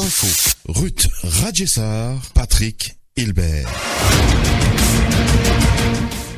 l'info, Ruth Radjessar, Patrick Hilbert.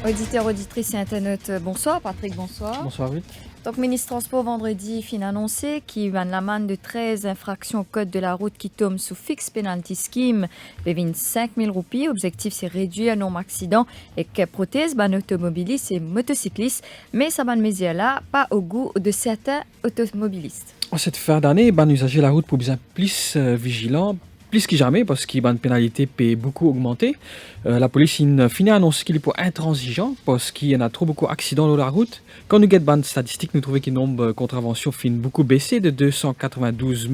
Auditeurs, auditrices et internautes, bonsoir. Patrick, bonsoir. Bonsoir, Ruth. Donc, ministre Transport, vendredi, fin annoncé qu'il va l'amende de 13 infractions au code de la route qui tombe sous Fixed Penalty Scheme de 25 000 roupies. L'objectif, c'est réduire le nombre d'accidents et que prothèse automobilistes et motocyclistes. Mais ça va mesure-là, pas au goût de certains automobilistes. En cette fin d'année, usager la route pour bien plus vigilant, plus que jamais, parce que la pénalité peut beaucoup augmenter. La police finit annonce qu'il est pour intransigeant, parce qu'il y en a trop beaucoup d'accidents sur la route. Quand nous regardons les statistiques, nous trouvons que le nombre de contraventions finit beaucoup baissé, de 292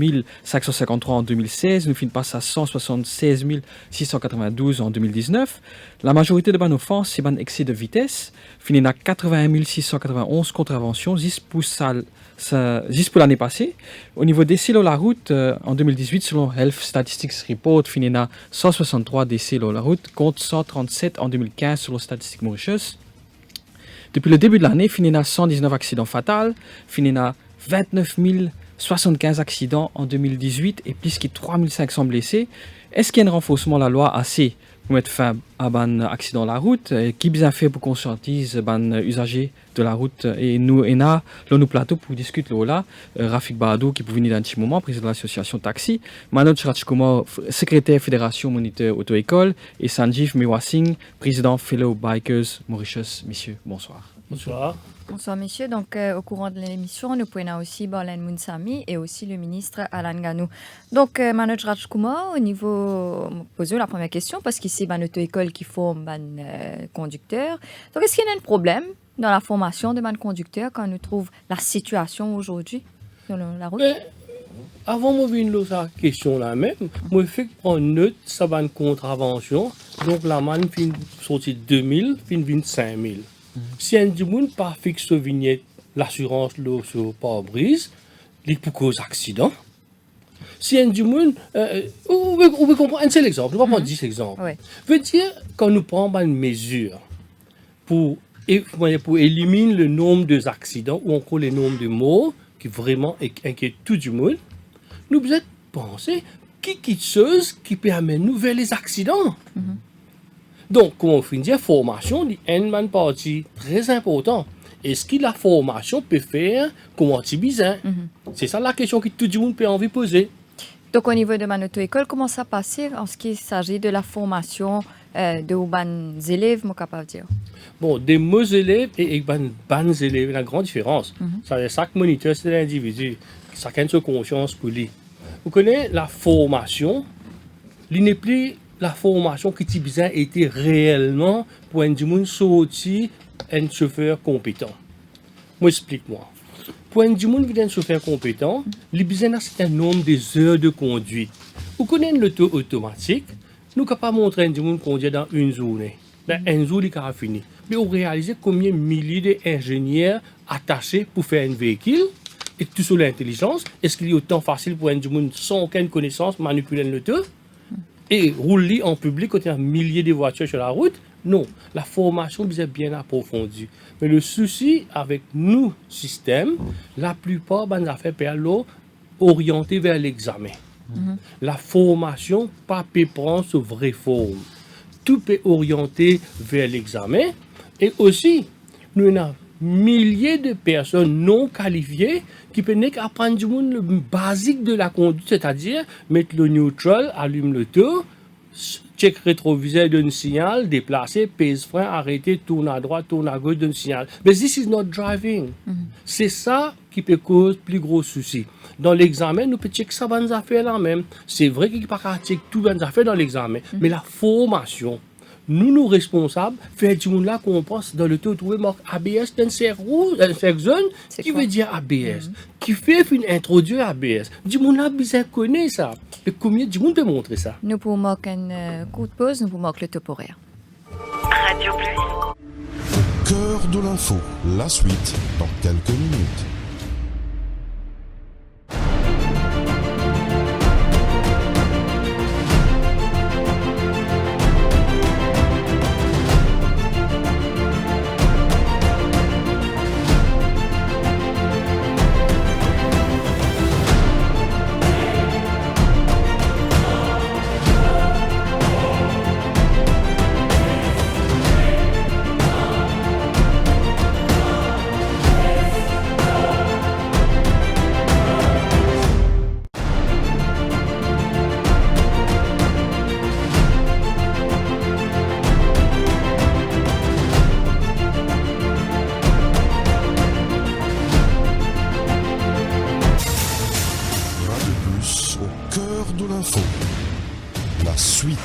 553 en 2016, nous finit passer à 176 692 en 2019. La majorité de nos offenses, c'est un excès de vitesse, finit à 81 691 contraventions, 10 pour l'année passée. Au niveau décès sur la route, en 2018, selon Health Statistics Report, finit à 163 décès sur la route, contre 137 en 2015 selon Statistiques Mauritius. Depuis le début de l'année, finit à 119 accidents fatals, finit à 29 075 accidents en 2018 et plus que 3 500 blessés. Est-ce qu'il y a un renforcement de la loi assez pour mettre fin à un accident de la route? Qui bien fait pour conscientiser les usagers de la route? Et nous, nous plateau pour discuter là, Rafik Baadou, qui peut venir dans un petit moment, président de l'association Taxi, Manoj Rajkumar, secrétaire fédération moniteur auto-école, et Sanjeev Mewasingh, président Fellow Bikers Mauritius. Messieurs, bonsoir. Bonsoir. Bonsoir, messieurs. Donc, au courant de l'émission, nous pouvons aussi Barlen Mounsami et aussi le ministre Alan Ganou. Donc, Manoj Rajkumar, au niveau, poser la première question, parce qu'ici, une auto-école qui forme conducteurs. Donc, est-ce qu'il y a un problème dans la formation de conducteurs quand on trouve la situation aujourd'hui sur la route? Avant de venir à cette question-là même, je fais prendre note de une contravention. Donc, la manne fin sortie 2000, fin 25 000. Si un monde pas fixe vignette l'assurance sur pare-brise, il peut cause accident. Si un monde, on peut comprendre un seul exemple, on va prendre 10 exemples. Ouais. Veut dire quand nous prenons une mesure pour éliminer le nombre d'accidents ou encore le nombre de morts qui vraiment inquiète tout le monde, nous devons penser qui chose qui peut amener nous vers les accidents. Donc, comme on finit dire, formation est une partie très importante. Est-ce que la formation peut faire comment tu besoin? C'est ça la question que tout le monde peut envie de poser. Donc, au niveau de ma auto-école, comment ça passe en ce qui s'agit de la formation de bons élèves, mon capable de dire? Bon, des mauvais élèves et bons élèves, il y a une grande différence. Chaque moniteur, c'est l'individu. Chacun a sa conscience pour lui. Vous connaissez la formation, il n'est plus la formation qui a été réellement pour un monde sorti un chauffeur compétent. Moi, explique-moi. Pour un monde qui est un chauffeur compétent, il y a un certain nombre d'heures de conduite. Vous connaissez l'auto automatique, nous ne pouvons pas montrer un monde conduire dans une journée. Dans une journée, il a fini. Mais vous réalisez combien de milliers d'ingénieurs attachés pour faire un véhicule et tout sur l'intelligence. Est-ce qu'il est autant facile pour un monde sans aucune connaissance manipuler l'auto et rouler en public quand il y a milliers de voitures sur la route? Non, la formation est bien approfondie. Mais le souci avec nous, système, la plupart des affaires peuvent orienter vers l'examen. La formation pas peut prendre sa vraie forme. Tout peut orienter vers l'examen. Et aussi, nous avons milliers de personnes non qualifiées qui peuvent apprendre du monde le basique de la conduite, c'est-à-dire mettre le neutral, allume le tour, check rétroviseur d'un signal, déplacer, pèse frein, arrêter, tourne à droite, tourne à gauche d'un signal. Mais this is not driving. C'est ça qui peut causer plus gros soucis. Dans l'examen, nous pouvons checker ça dans les affaires là même. C'est vrai qu'il n'y a pas qu'à checker tout les affaires dans l'examen, mais la formation. Nous responsables, faire du monde là qu'on pense dans le taux trouver marque ABS dans cette zone, qui veut dire ABS, qui fait introduire ABS. Du monde là, bien connaît ça. Mais combien du monde peut montrer ça? Nous pouvons marquer un coup de pause, nous pouvons marquer le top horaire. Radio Plus. Au cœur de l'info, la suite dans quelques minutes. L'heure de l'info. La suite.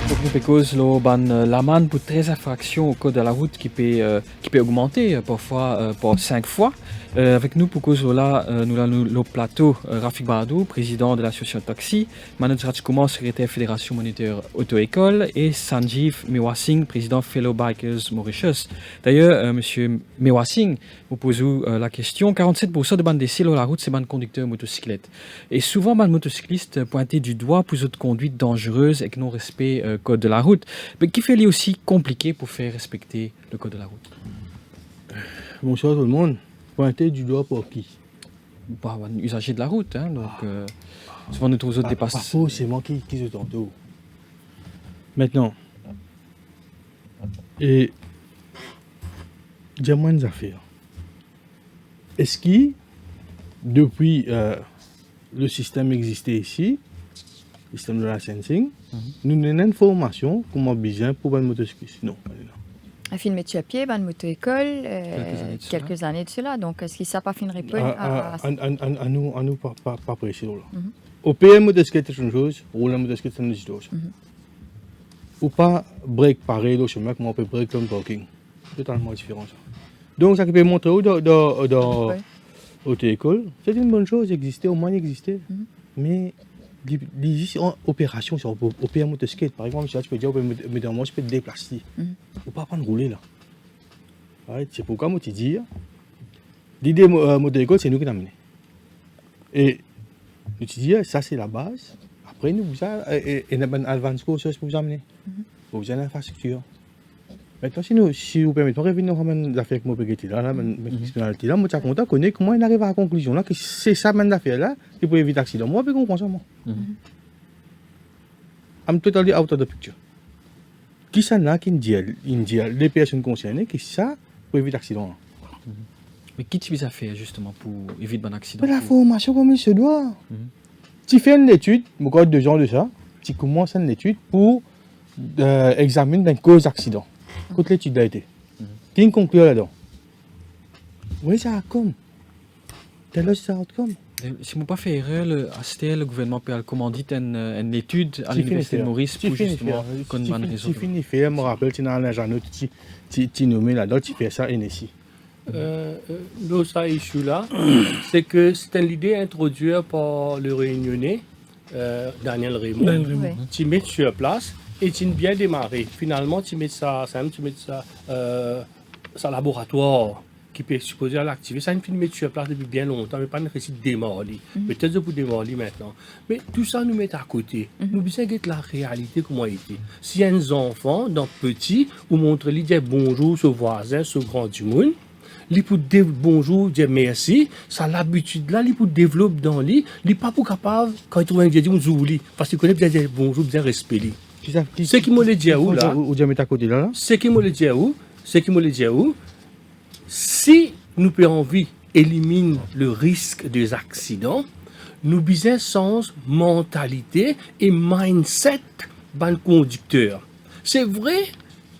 Donc, nous pécose l'amende pour 13 infractions au code de la route qui peut augmenter parfois par 5 fois. Avec nous, pour cause là, nous avons le plateau Rafik Bardou, président de l'association Taxi, Manoj Rajkumar, secrétaire Fédération Moniteur Auto-École, et Sanjeev Mewasinghe, président Fellow Bikers Mauritius. D'ailleurs, monsieur Mewasinghe, vous posez la question, 47% de bandes d'essai sur la route, c'est bandes conducteurs motocyclettes. Et souvent, bandes motocyclistes pointés du doigt pour autres conduites dangereuses et non-respect code de la route. Mais qui fait aussi compliqué pour faire respecter le code de la route? Bonsoir tout le monde. Pointer du doigt pour qui? Par un usager de la route, hein, donc souvent nous tous autres dépassent. Pas faux, c'est moi qui se tantôt. Maintenant, et j'ai moins d'affaires. Est-ce que depuis le système existait ici, le système de la sensing, nous avons une formation comment besoin pour un motocycliste? Non, pas là. Un film métier à pied, une moto-école, Quelques années de cela. Donc, est-ce qu'il ne pas fait une réponse à À nous, pas prêcher là. Au PM, motocyclette, c'est une chose, rouler motocyclette, c'est une autre chose. Ou pas break pareil au chemin, comme on peut break comme parking. Totalement différent ça. Donc, ça qui peut montrer dans l'auto-école, c'est une bonne chose, exister, au moins exister. Mais, les opérations sur au PM motocyclette, par exemple, tu peux dire, je peux te déplacer. Ou pas prendre rouler là. Ouais, c'est pourquoi moi te dis, l'idée moto-école, c'est nous qui l'avons amené. Et nous te dis, ça c'est la base. Après, nous vous avons un advance course pour vous amener. Vous avez l'infrastructure. Maintenant, si vous permettez, on revient dans les affaires que moi j'ai là, je suis content de connaître comment il arrive à la conclusion là, que c'est ça même l'affaire là, qui peut éviter l'accident. Moi, je comprends ça, moi. I'm totally out of the picture. Qui ça là qui dit les personnes concernées qui ça pour éviter l'accident. Mais qui tu as fait justement pour éviter un accident? La formation comme il se doit. Tu fais une étude, encore 2 ans de ça, tu commences une étude pour examiner une cause d'accident. Toute l'étude a été. Qui conclut là-dedans? Oui, ça a comme. Tel ça a comme. Si je ne pas fait erreur, le gouvernement peut commander une étude à l'Université de Maurice pour justement qu'on ait une raison. Tu finis faire, je me rappelle, tu as un agent, tu nommé là-dedans, tu fais ça ici. L'autre issue là, c'est que c'était l'idée introduite par le réunionnais Daniel Raymond. Tu mets sur place et tu bien démarré. Finalement, tu mets ça laboratoire qui peut supposer à l'activer. Ça, une met sur place depuis bien longtemps, mais pas une récit de démarrer. Peut-être pour démarrer maintenant. Mais tout ça nous met à côté. Nous besoin de la réalité comment elle était. Si un enfant, dans petit, ou montre lui dire bonjour au voisin, au grand du monde, lui pour dire bonjour, dire merci, ça l'habitude là, lui pour développer dans lui, lui pas pour capable, quand il trouve un dieu, on lit, parce qu'il connaît bien dire bonjour, bien respect lui. Ce qui me le dit où là, ce qui me le dit où, si nous avons envie d'éliminer le risque des accidents, nous besoin sens mentalité et mindset ban conducteur. C'est vrai,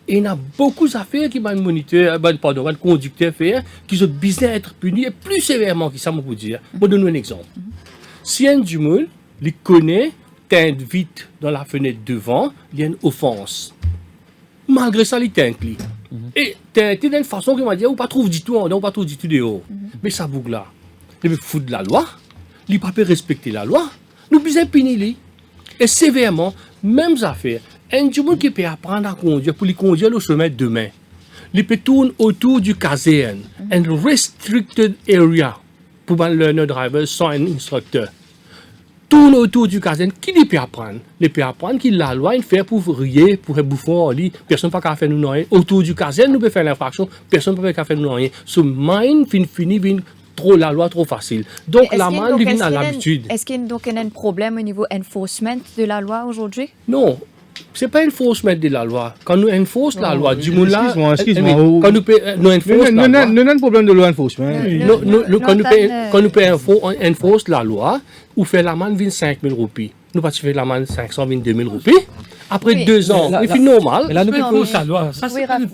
il y a beaucoup d'affaires qui ban moniteur, ban conducteur faire, qui ont besoin d'être punis et plus sévèrement que ça, on peut dire. Je vais donner un exemple. Si un du monde, il connaît, teinte vite dans la fenêtre devant, il y a une offense. Malgré ça, il teinte lui. Et teinte d'une façon qui m'a dit, on pas trouve du tout en dedans, on pas trouve du tout dehors. Mais ça bouge là. Il veut foutre de la loi, il ne peut pas respecter la loi, nous besoin punir lui. Et sévèrement, mêmes affaires. Un monde qui peut apprendre à conduire pour lui conduire le chemin demain. Il peut tourner autour du caserne, un restricted area pour un learner driver sans un instructeur. Tourne autour du caserne, qui lui peut apprendre? Il peut apprendre qu'il la loi, il fait pour rire, pour un bouffon en lit, personne ne peut faire nous rien. Autour du caserne, nous peut faire l'infraction, personne ne peut faire nous rien. Ce mind finit trop la loi trop facile. Donc la main devient à l'habitude. Est-ce qu'il y a donc un problème au niveau enforcement de la loi aujourd'hui? Non. C'est pas enforcement de la loi. Quand nous enforce la loi, du monde là, excuse-moi. quand nous enforce la loi, nous avons un problème de loi enforcement. Quand nous enforce la loi, ou fait l'amende 25 000 roupies. Nous pas faire l'amende 522 000 roupies. Après 2 ans, il fait normal. Mais là, nous enforce la loi.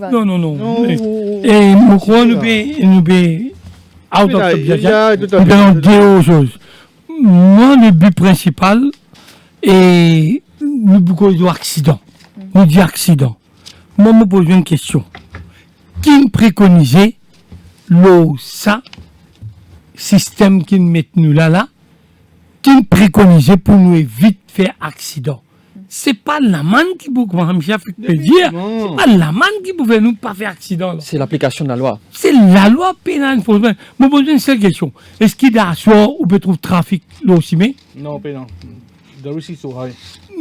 Non. Et pourquoi nous paye out of subject? Nous payons deux choses. moi, le but principal est le beaucoup d'accident. Nous dit accident. Moi, me pose une question. Qui me préconisait l'eau, ça, système qui nous met nous là, qui me préconisait pour nous éviter de faire accident? C'est pas la manne qui peut, comme Michel peut dire, c'est pas la manne qui pouvait nous pas faire accident. Là. C'est l'application de la loi. C'est la loi pénale enforcement. Je me pose une seule question. Est-ce qu'il y a un soir où on peut trouver trafic là aussi, mais Non, non. The risk is so high.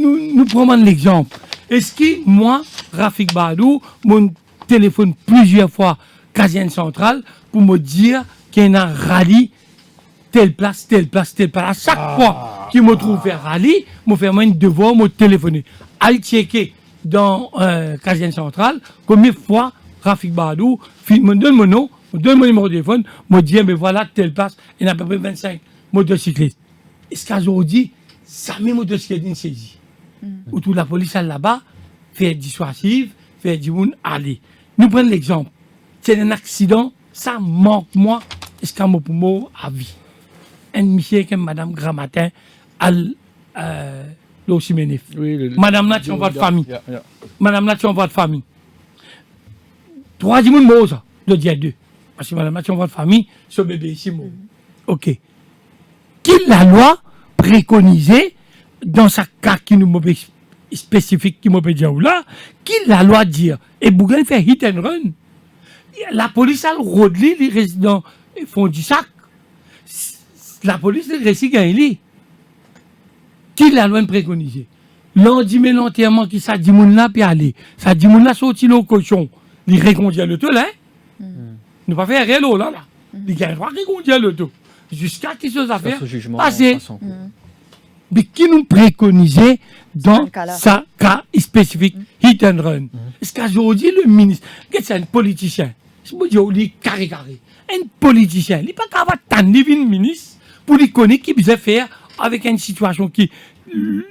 nous prenons l'exemple. Est-ce que moi, Rafik Badou, mon téléphone plusieurs fois Caserne Centrale pour me dire qu'il y a un rallye, telle place, telle place, telle place. À chaque fois qu'il me trouve faire rallye, je fais un devoir, me téléphoner. Allez checker dans Caserne Centrale, combien de fois Rafik Badou me donne mon nom, me donne mon numéro de téléphone, me dit, mais voilà, telle place, il y a à peu près 25 motocyclistes. Est-ce qu'aujourd'hui, ça met motocycliste une saisie? Ou toute la police là-bas, fait dissuasive, fait du monde aller. Nous prenons l'exemple. C'est un accident, ça manque moi, est-ce qu'un mot pour mot à vie. Un monsieur comme Madame Gramatin, l'Osiménif. Oui, Madame là, tu en votre famille. Yeah. Madame là, tu en votre famille. Troisième mot, ça, de dire deux. Parce que Madame là, tu en votre famille, ce bébé ici, mot. Ok. Qui la loi préconisée dans sa carte qui nous mauvais spécifique qui m'appelle dire là, qui la loi dire et Bougain fait hit and run. La police a le rodli les résidents font du sac. La police le récit gagne. Qui la loi préconisée? L'on dit mais l'enterrement qui ça dit moun là puis aller. Ça dit moun là sorti le cochon. Il réconduit le tout là. Nous pas faire rien là. Il gagne pas réconduit le tout. Jusqu'à qui chose à faire? Face au jugement. Passer. face en cours. Mais qui nous préconisait dans ce cas-là. sa cas spécifique, hit and run. Est-ce qu'aujourd'hui, le ministre, c'est un politicien, je me dis, il est carré. Un politicien, il n'est pas capable de un ministre pour lui connaître qui peut faire avec une situation qui, le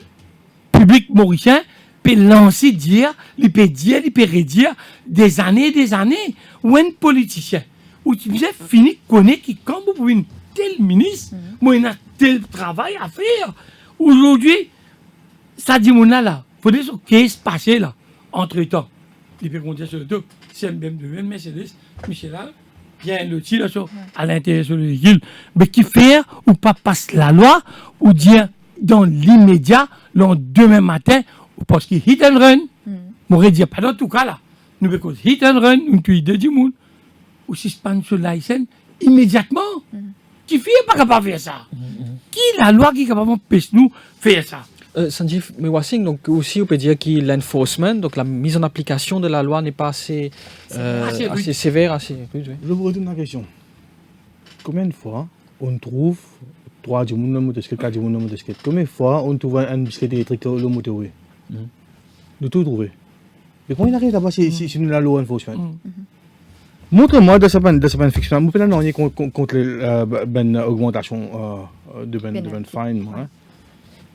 public mauricien, peut lancer, dire, il peut redire des années, ou un politicien, où tu peux finir de connaître qui, quand vous pouvez une telle ministre, moi, il a tel travail à faire. Aujourd'hui, ça dit mon là, il faut dire ce qui se passé là, entre temps. Il peut compter sur le dos, c'est BMW, Mercedes, Michel, bien le tir à l'intérieur sur le véhicule, mais qui fait ou pas passe la loi, ou dire dans l'immédiat, le demain matin, parce qu'il hit and run, m'aurait dit pas dans tout cas là, nous pouvons hit and run, une tuile de du monde, ou suspendre sur la license immédiatement. Qui fait pas capable de faire ça? Qui la loi qui est capable d'empêcher nous faire ça? Sanjeev Mewasing, donc aussi on peut dire que l'enforcement, donc la mise en application de la loi n'est pas assez, assez sévère, assez rude. Oui. Je vous retourne la question. Combien de fois on trouve 3 du monde motocyclette, 4 du monde motocyclette? Combien de fois on trouve un bicyclette électrique le motorway? De tout trouver. Et quand il arrive là-bas, c'est la loi enforcement. Montrez-moi de cette fiction. Je ne peux pas contre l'augmentation de ben fine.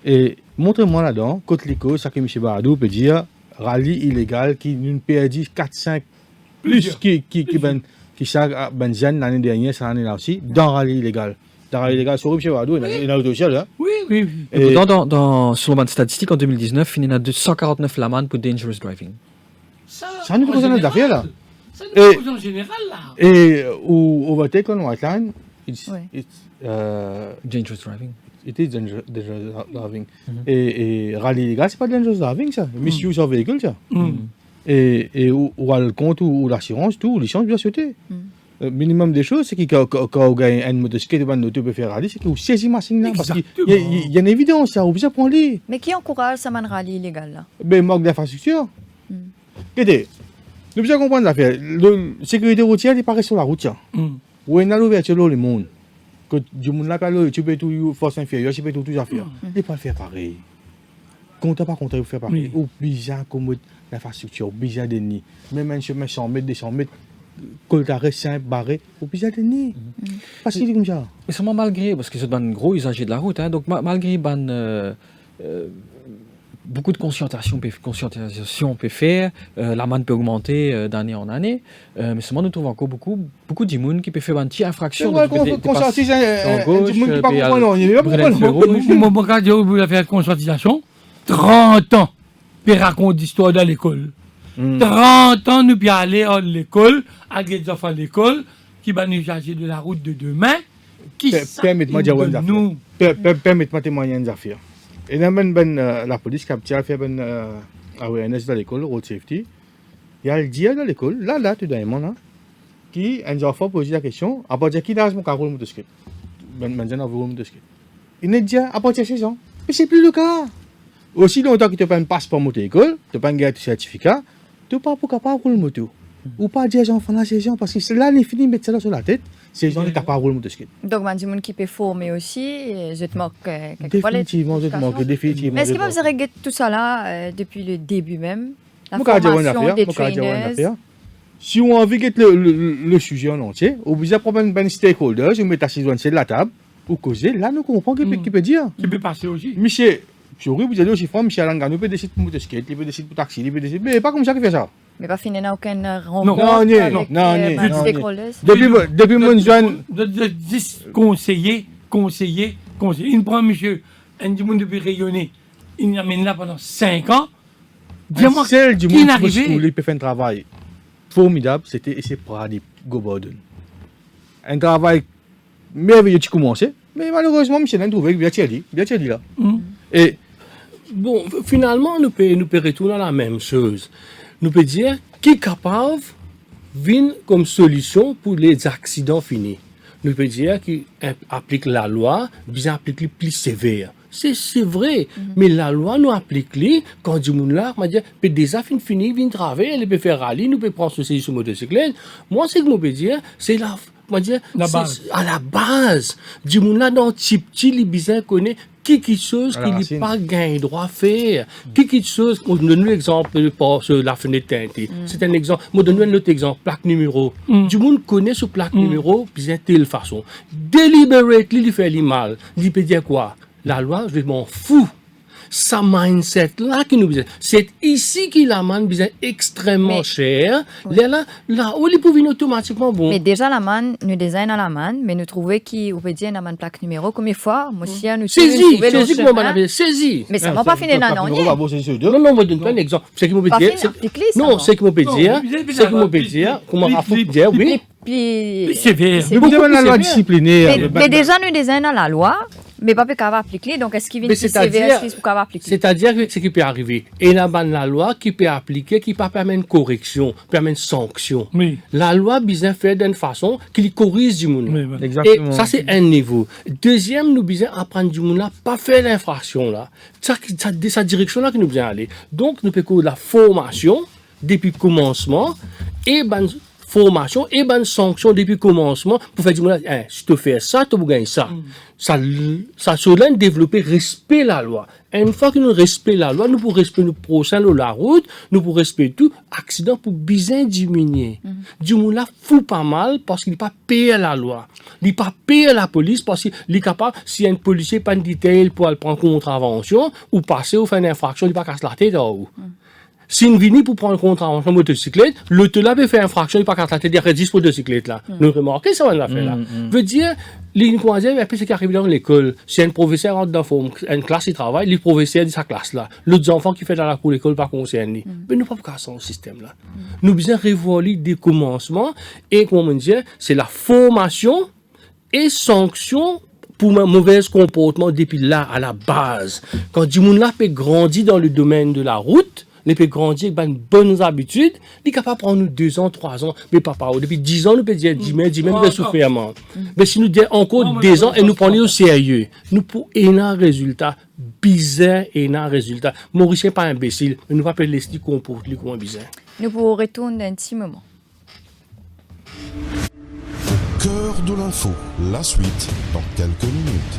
Et montrez-moi là-dedans, contre l'écho, ça que M. Badou peut dire, rallye illégal qui nous perdit 4-5 plus qui chaque benzène l'année dernière, cette année-là aussi, dans rallye illégal. Dans rallye illégal, sur M. Badou, il y a un autre social. Oui. Et pourtant, sur le statistique en 2019, il y a 249 l'amende pour dangerous driving. Ça nous concerne d'affaires là. Ça nous concerne en général là. Et au overtake on white line, it's Dangerous driving. it is dangerous driving. Et rallye illégal, c'est pas dangerous driving ça. Misuse of véhicule ça. Et ou le compte ou l'assurance, tout, les chances bien sauter. Minimum des choses, c'est quand on gagne un motocyclette ou un auto peut faire rallye, c'est qu'il saisit ma signe là. Parce qu'il y a une évidence, ça, on peut prendre les. Mais qui encourage ça man rallye illégal là? Ben, manque d'infrastructure. Regardez, nous devons comprendre l'affaire. La sécurité routière, il paraît sur la route. Où il y a l'ouverture dans le monde. Que du monde là, tu peux tout force inférieure, tu peux tout faire. Il ne pas le faire pareil. Quand pas content de faire pareil. Obligé à accommoder l'infrastructure, obligé à dénier. Même un chemin 100 mètres, 200 mètres, col d'arrêt simple, barré, obligé à dénier. Parce qu'il est comme ça. Mais seulement malgré, parce que c'est un gros usager de la route, hein, donc malgré beaucoup de conscientisation peut faire, l'amende peut augmenter d'année en année, mais seulement nous trouvons encore beaucoup de monde qui peut faire une petite infraction. C'est vrai, conscientise, un monde qui pas comprendre, il va pas Mon cas, je voulais faire conscientisation. 30 ans, puis raconter l'histoire dans l'école. 30 ans, nous puis aller à l'école, avec des enfants à l'école, qui vont nous charger de la route de demain. Permettez-moi de dire une affaire. Permettez-moi de témoigner une affaire. Et là, la police qui a fait une awareness dans l'école, road safety, il y a le dire dans l'école, là, tout d'un moment, qui, un enfant pose la question, à partir de qui âge mon carreau de motocyclette? Maintenant, on veut motocyclette. Il ne dit à partir de 16 ans. Mais c'est plus le cas. Aussi longtemps que tu n'as pas un passeport moto-école, tu n'as pas un certificat, tu n'es pas capable de rouler moto. Ou pas dire aux enfants à 16 ans, parce que c'est là, les filles mettent ça sur la tête, ces gens ne sont pas capables de rouler motocyclette. Donc, il y a des gens qui peuvent former aussi, et je te manque Définitivement, je te manque, définitivement. Mais est-ce qu'il va vous régler tout ça là depuis le début même? La Moi, formation des trainers. Si on a envie de le sujet en entier, on vous a prendre un stakeholder, je mets assis de la table, ou causer, là, nous comprenons qui peut dire. Qui peut passer aussi. Monsieur, vous allez aussi faire, Michel Alan Gano peut décider pour motocyclette, il peut décider pour taxi, il peut décider, mais pas comme ça qu'il fait ça. Mais pas finir aucune Non, rencontre non, avec non. stakeholders. Depuis mon jeune... De 10 conseillers. Il prend monsieur, un du monde depuis rayonner. Il l'amène là pendant 5 ans. Dis-moi, Celle du qui monde est qui arrivé? il peut faire un travail formidable, c'était essayer de prendre Go Borden. Un travail merveilleux qui commençait, mais malheureusement, Michel a trouvé bien dit là. Et Bon, finalement, nous pouvons retourner à la même chose. Nous pouvons dire qui est capable de venir comme solution pour les accidents finis. Nous pouvons dire qui applique la loi, bien applique les plus sévères. C'est vrai, mais la loi nous applique les quand du monde là, m'a dit, peut déjà fini, vient travailler, elle peut faire rallye, nous peut prendre ceci sur motocyclette. Moi, c'est que je peux dire, c'est la base. À la base, du monde là dans petit, les bizarres connaît qui chose qu'il n'est pas gain droit à faire. Qui chose, on donne l'exemple sur la fenêtre teintée. C'est un exemple. Moi, donne un autre exemple, plaque numéro. Du monde connaît ce plaque numéro, puis de telle façon. Deliberately, il fait mal. Il peut dire quoi? La loi, je m'en fous. Sa mindset là qui nous besoin. C'est ici qu'il amène besoin extrêmement cher. Là, où il peut venir automatiquement bon. Mais déjà la manne, nous design à la manne, mais nous trouvons qui on peut dire une manne plaque numéro combien de fois moi aussi nous saisi comment on avait saisi. Mais ça m'a pas fini non. Non, on va donner un exemple. C'est qui m'ont dire. Non, c'est qui m'ont dire. Comment on peut dire oui. Puis sévère. nous devons la loi disciplinaire. mais déjà nous design à la loi. Mais pas capable d'appliquer, donc est-ce qu'il vient de sévère pour capable d'appliquer? C'est-à-dire que ce qui peut arriver. Et là, la loi qui peut appliquer, qui peut permettre une correction, permettre une sanction. Oui. La loi besoin faire d'une façon qu'il corrige du monde. Oui, voilà. Exactement. Et ça, c'est un niveau. Deuxième, nous besoin apprendre du monde là, pas faire l'infraction là. Sa direction là que nous besoin aller. Donc, nous pouvons la formation depuis le commencement et formation et bonne sanction depuis le commencement pour faire du monde si tu fais ça, tu vas gagner ça. Ça cela développer respect la loi. Et une fois que nous respectons la loi, nous pour respecter nos prochains de la route, nous pour respecter tout accident pour bien diminuer. Du monde là fou pas mal parce qu'il n'est pas payé la loi. Il n'est pas payé la police parce qu'il est capable si un policier pas de détail pour aller prendre contravention ou passer ou faire une infraction, il pas casse la tête en haut. Si une vini pour prendre contravention motocyclette, l'autre là peut faire infraction, il pas qu'à traiter des registres pour motocyclette là. Nous remarquez ça, on l'a fait là. Veut dire, les croisières, après, c'est qui arrive dans l'école. Si un professeur rentre dans une classe, il travaille, les professeurs de sa classe là. L'autre enfant qui fait dans la cour l'école pas concerné. Mais nous pas casser ce système là. Nous besoin revoir des commencements et, comment dire, c'est la formation et sanction pour un mauvais comportement depuis là, à la base. Quand du monde là peut grandir dans le domaine de la route, les peut grandir avec de bonnes habitudes, il est capable de prendre nous 2 ans, 3 ans, mais pas depuis 10 ans, nous peut dire 10 000, nous peut souffrir. Mais si nous disons encore 2 ans et nous prenons au sérieux, nous pouvons un résultat bizarre et un résultat. Maurice n'est pas imbécile, mais nous ne pouvons pas laisser comporter comme bizarre. Nous pourrons retourner un petit moment. Cœur de l'info, la suite dans quelques minutes.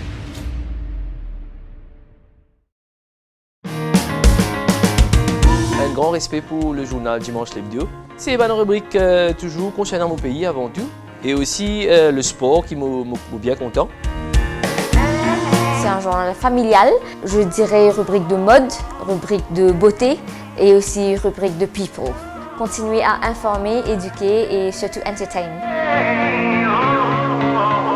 Un grand respect pour le journal Dimanche l'Hebdo. C'est une rubrique toujours concernant mon pays avant tout. Et aussi le sport qui m'a bien content. c'est un journal familial. Je dirais rubrique de mode, rubrique de beauté et aussi rubrique de people. Continuer à informer, éduquer et surtout entertain.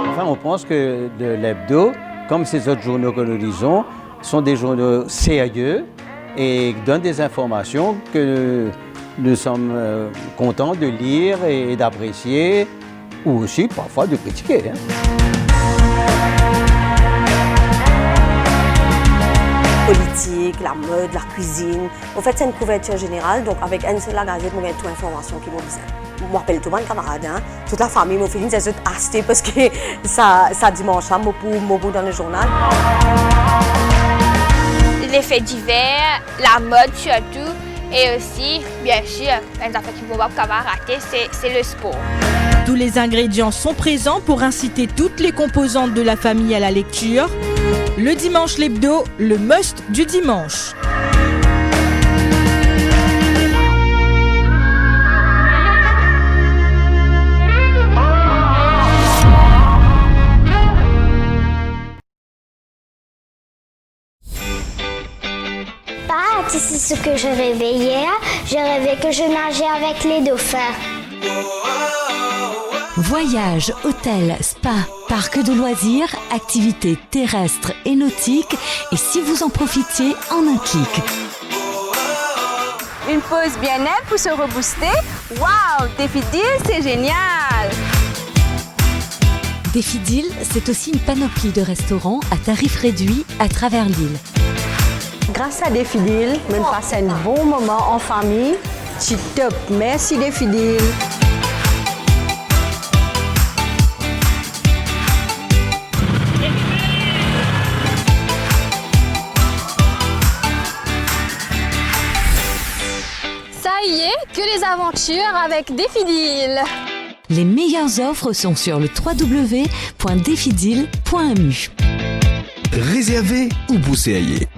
Enfin, on pense que l'hebdo, comme ces autres journaux que nous lisons, sont des journaux sérieux et donnent des informations que nous sommes contents de lire et d'apprécier, ou aussi parfois de critiquer. Politique, la mode, la cuisine. En fait, c'est une couverture générale, donc avec une seule gazette, on a toute l'information qui m'a besoin. Je m'appelle tout mon camarade, toute la famille, mon fils, c'est acheté parce que ça dimanche, mon bout dans le journal. Les faits divers, la mode surtout, et aussi, bien sûr, une affaire qui ne va pas rater, c'est le sport. Tous les ingrédients sont présents pour inciter toutes les composantes de la famille à la lecture. Le dimanche l'hebdo, le must du dimanche. C'est ce que je rêvais hier. Je rêvais que je nageais avec les dauphins. Voyages, hôtels, spa, parcs de loisirs, activités terrestres et nautiques. Et si vous en profitiez en un clic. Une pause bien-être pour se rebooster. Waouh, Défidil, c'est génial! Défidil, c'est aussi une panoplie de restaurants à tarifs réduits à travers l'île. Grâce à Défidil, on passe un bon moment en famille. C'est top. Merci Défidil. Ça y est, que les aventures avec Défidil. Les meilleures offres sont sur le www.defidil.mu. Réservez ou bousséaillez.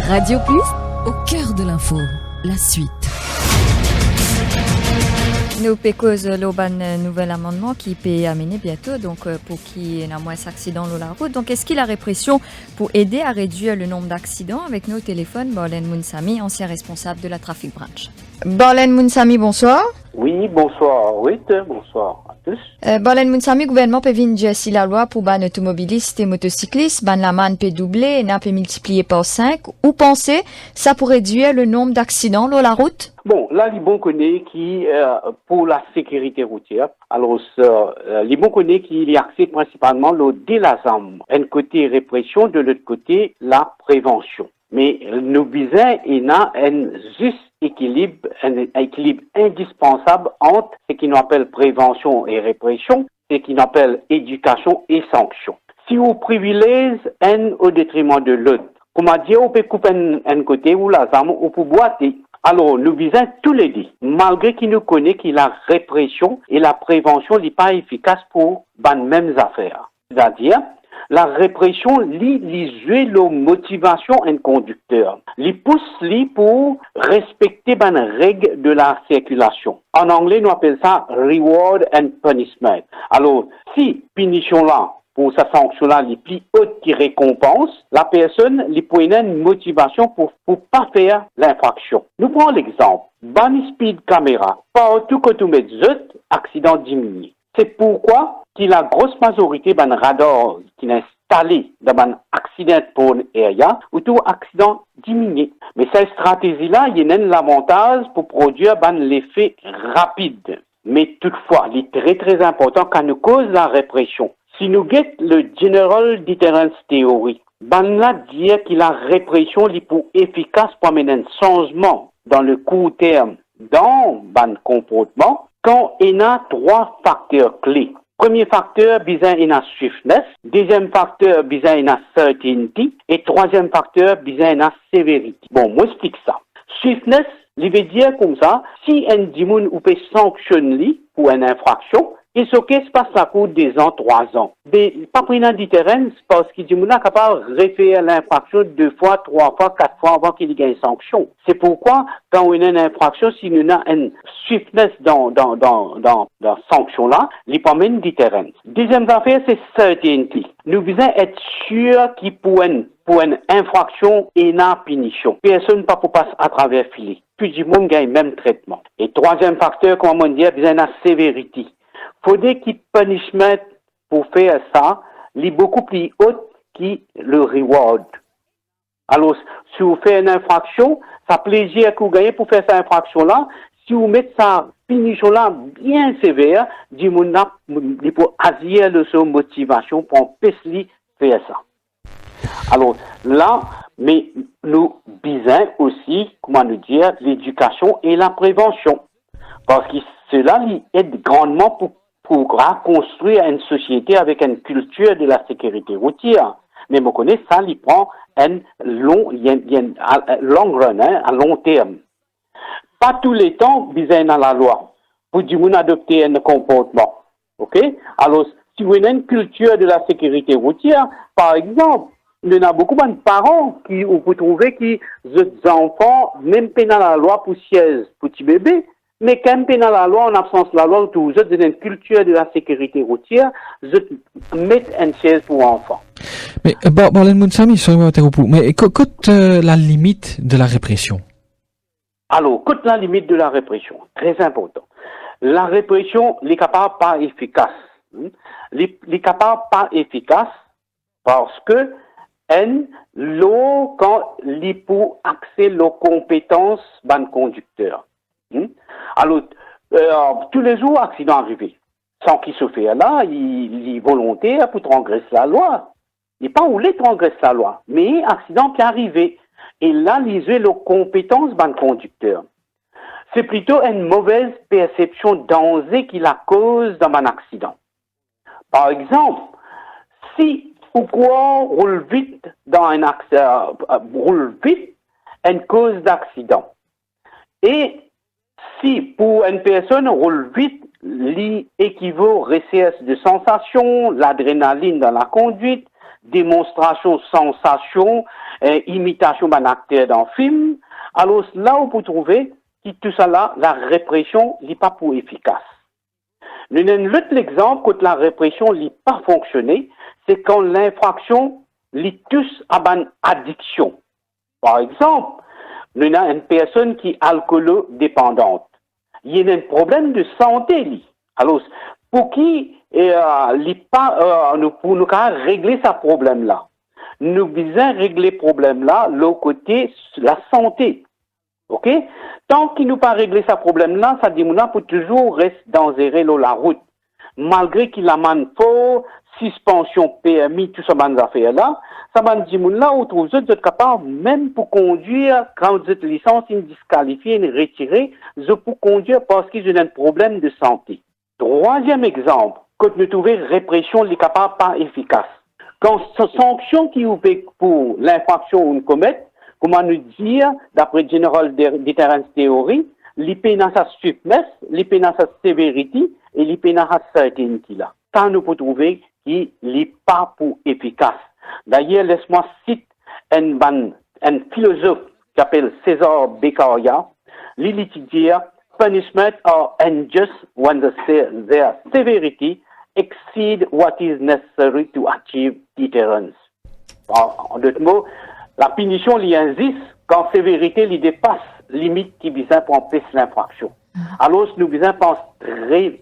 Radio Plus, au cœur de l'info, la suite. Nous pécose l'auban nouvel amendement qui peut amener bientôt, donc pour qu'il y ait moins d'accidents sur la route. Donc, est-ce qu'il y a la répression pour aider à réduire le nombre d'accidents avec nos téléphones? Borlen Mounsami, ancien responsable de la Traffic Branch. Borlen Mounsami, bonsoir. Oui, bonsoir. Oui, bonsoir à tous. Borlen Mounsami, gouvernement peut venir si la loi pour ban automobilistes et motocyclistes, ban la manne peut doubler et n'a peut multiplier par 5. Ou pensez, ça pourrait réduire le nombre d'accidents sur la route? Bon, là, les bons connaissent qui, pour la sécurité routière, alors, les bons connaissent qu'il y a accès principalement au délazam. Un côté répression, de l'autre côté, la prévention. Mais nous visons, il y a un juste équilibre, un équilibre indispensable entre ce qu'on appelle prévention et répression, ce qu'on appelle éducation et sanction. Si on privilège un au détriment de l'autre, comment dire, on peut couper un côté ou la zame, on peut boiter. Alors, nous visons tous les deux, malgré qu'il nous connaît que la répression et la prévention n'est pas efficace pour les mêmes affaires. C'est-à-dire, la répression li joue la motivation un conducteur. Li pousse li pour respecter les règles de la circulation. En anglais, nous appelons ça reward and punishment. Alors, si punition là, pour sa sanction là, les plus hautes qui récompense, la personne lui prend une motivation pour pas faire l'infraction. Nous prenons l'exemple. Ban speed caméra. Partout que tu mets accident diminue. C'est pourquoi qu'il la grosse majorité ban radar qui est installé dans un accident pour area ou tout accident diminué. Mais cette stratégie-là, il y a l'avantage pour produire l'effet rapide. Mais toutefois, il est très très important quand nous cause la répression. Si nous guettons le General Deterrence Theory, là dire que la répression est pour efficace pour amener un changement dans le court terme dans le comportement quand il y a 3 facteurs clés. Premier facteur, bizarre, il y a swiftness. Deuxième facteur, bizarre, il y a certainty. Et troisième facteur, bizarre, il y a severity. Bon, moi, j'explique ça. Swiftness, il veut dire comme ça, si un dimoun ou peut sanctionner pour une infraction, et ce qui se passe à court 2 ans, 3 ans. Mais pas pris dans différence parce que dimoun est capable de refaire l'infraction 2 fois, 3 fois, 4 fois avant qu'il y ait une sanction. C'est pourquoi, quand on a une infraction, si nous avons une swiftness dans la sanction-là, il n'y a pas même différence. Deuxième affaire, c'est certainty. Nous devons être sûrs qu'il pour une infraction et une punition. Personne ne peut pas passer à travers filet. Puis du monde gagne même traitement. Et troisième facteur, comme on dit, besoin de severity. Faudrait qu'il punishment pour faire ça, est beaucoup plus haut que le reward. Alors, si vous faites une infraction, ça plaisir que vous gagnez pour faire cette infraction-là. Si vous mettez sa punition-là bien sévère, du monde il peut agir de son motivation pour empêcher faire ça. Alors là, mais nous besoin aussi, comment nous dire, l'éducation et la prévention. Parce que cela aide grandement pour construire une société avec une culture de la sécurité routière. Mais vous connaissez ça, il prend un long run, à long terme. Pas tous les temps, besoin dans la loi. Pour du monde adopter un comportement. OK? Alors, si vous avez une culture de la sécurité routière, par exemple, il y en a beaucoup de parents qui, vous pouvez trouver que les enfants, même pas dans la loi pour 16 petits bébés, mais quand même dans la loi, en absence de la loi, vous avez une culture de la sécurité routière, vous mettez une chaise pour enfants. Mais, Barlen Mounsami, mais qu'est la limite de la répression? Alors, qu'est la limite de la répression? Très important. La répression, n'est capable pas efficace. Les capable pas efficace parce que quand les pour accès aux compétences ban conducteur. Alors, tous les jours, accident arrivé. Sans qu'il se fait là, il est volontaire pour transgresser la loi. Il n'est pas voulu transgresser la loi, mais accident qui est arrivé. Et là, lisez les compétences ban conducteur. C'est plutôt une mauvaise perception danger qui la cause dans un accident. Par exemple, si ou quoi roule vite dans un accident, roule vite, une cause d'accident. Et si pour une personne roule vite, l'équivaut recherche de sensations, l'adrénaline dans la conduite, démonstration, sensation, imitation d'un acteur dans le film, alors là on peut trouver que tout ça là, la répression n'est pas pour efficace. Nous avons l'autre exemple quand la répression n'a pas fonctionné, c'est quand l'infraction lit tous à une addiction. Par exemple, nous avons une personne qui est alcoolo-dépendante. Il y a un problème de santé. Alors, pour qui pour nous régler ce problème-là, nous devons régler ce problème-là, le côté la santé. OK? Tant qu'il nous pas réglé ce problème-là, ça dit qu'on peut toujours rester dans la route. Malgré qu'il a man fort, suspension permis, tout ça, ces affaires-là, ça va dire là, on trouve vous êtes capable, même pour conduire, quand vous êtes licence, une disqualifiée, une retirée, vous pouvez conduire parce qu'ils ont un problème de santé. Troisième exemple, quand nous trouvons répression, les capables pas efficace. Quand sanction qui vous fait pour l'infraction ou une comète, comment nous dire, d'après General Deterrence Theory, l'IP n'a sa swiftness, l'IP n'a sa severity et l'IP n'a sa certainty là. Ça nous peut trouver qui n'est pas pour efficace. D'ailleurs, laisse-moi citer un philosophe qui s'appelle César Beccaria. Il dit punishment are unjust when their severity exceed what is necessary to achieve deterrence. En d'autres mots, la punition est injuste quand la sévérité lui dépasse limite qui vise pour empêcher l'infraction. Alors, nous devons penser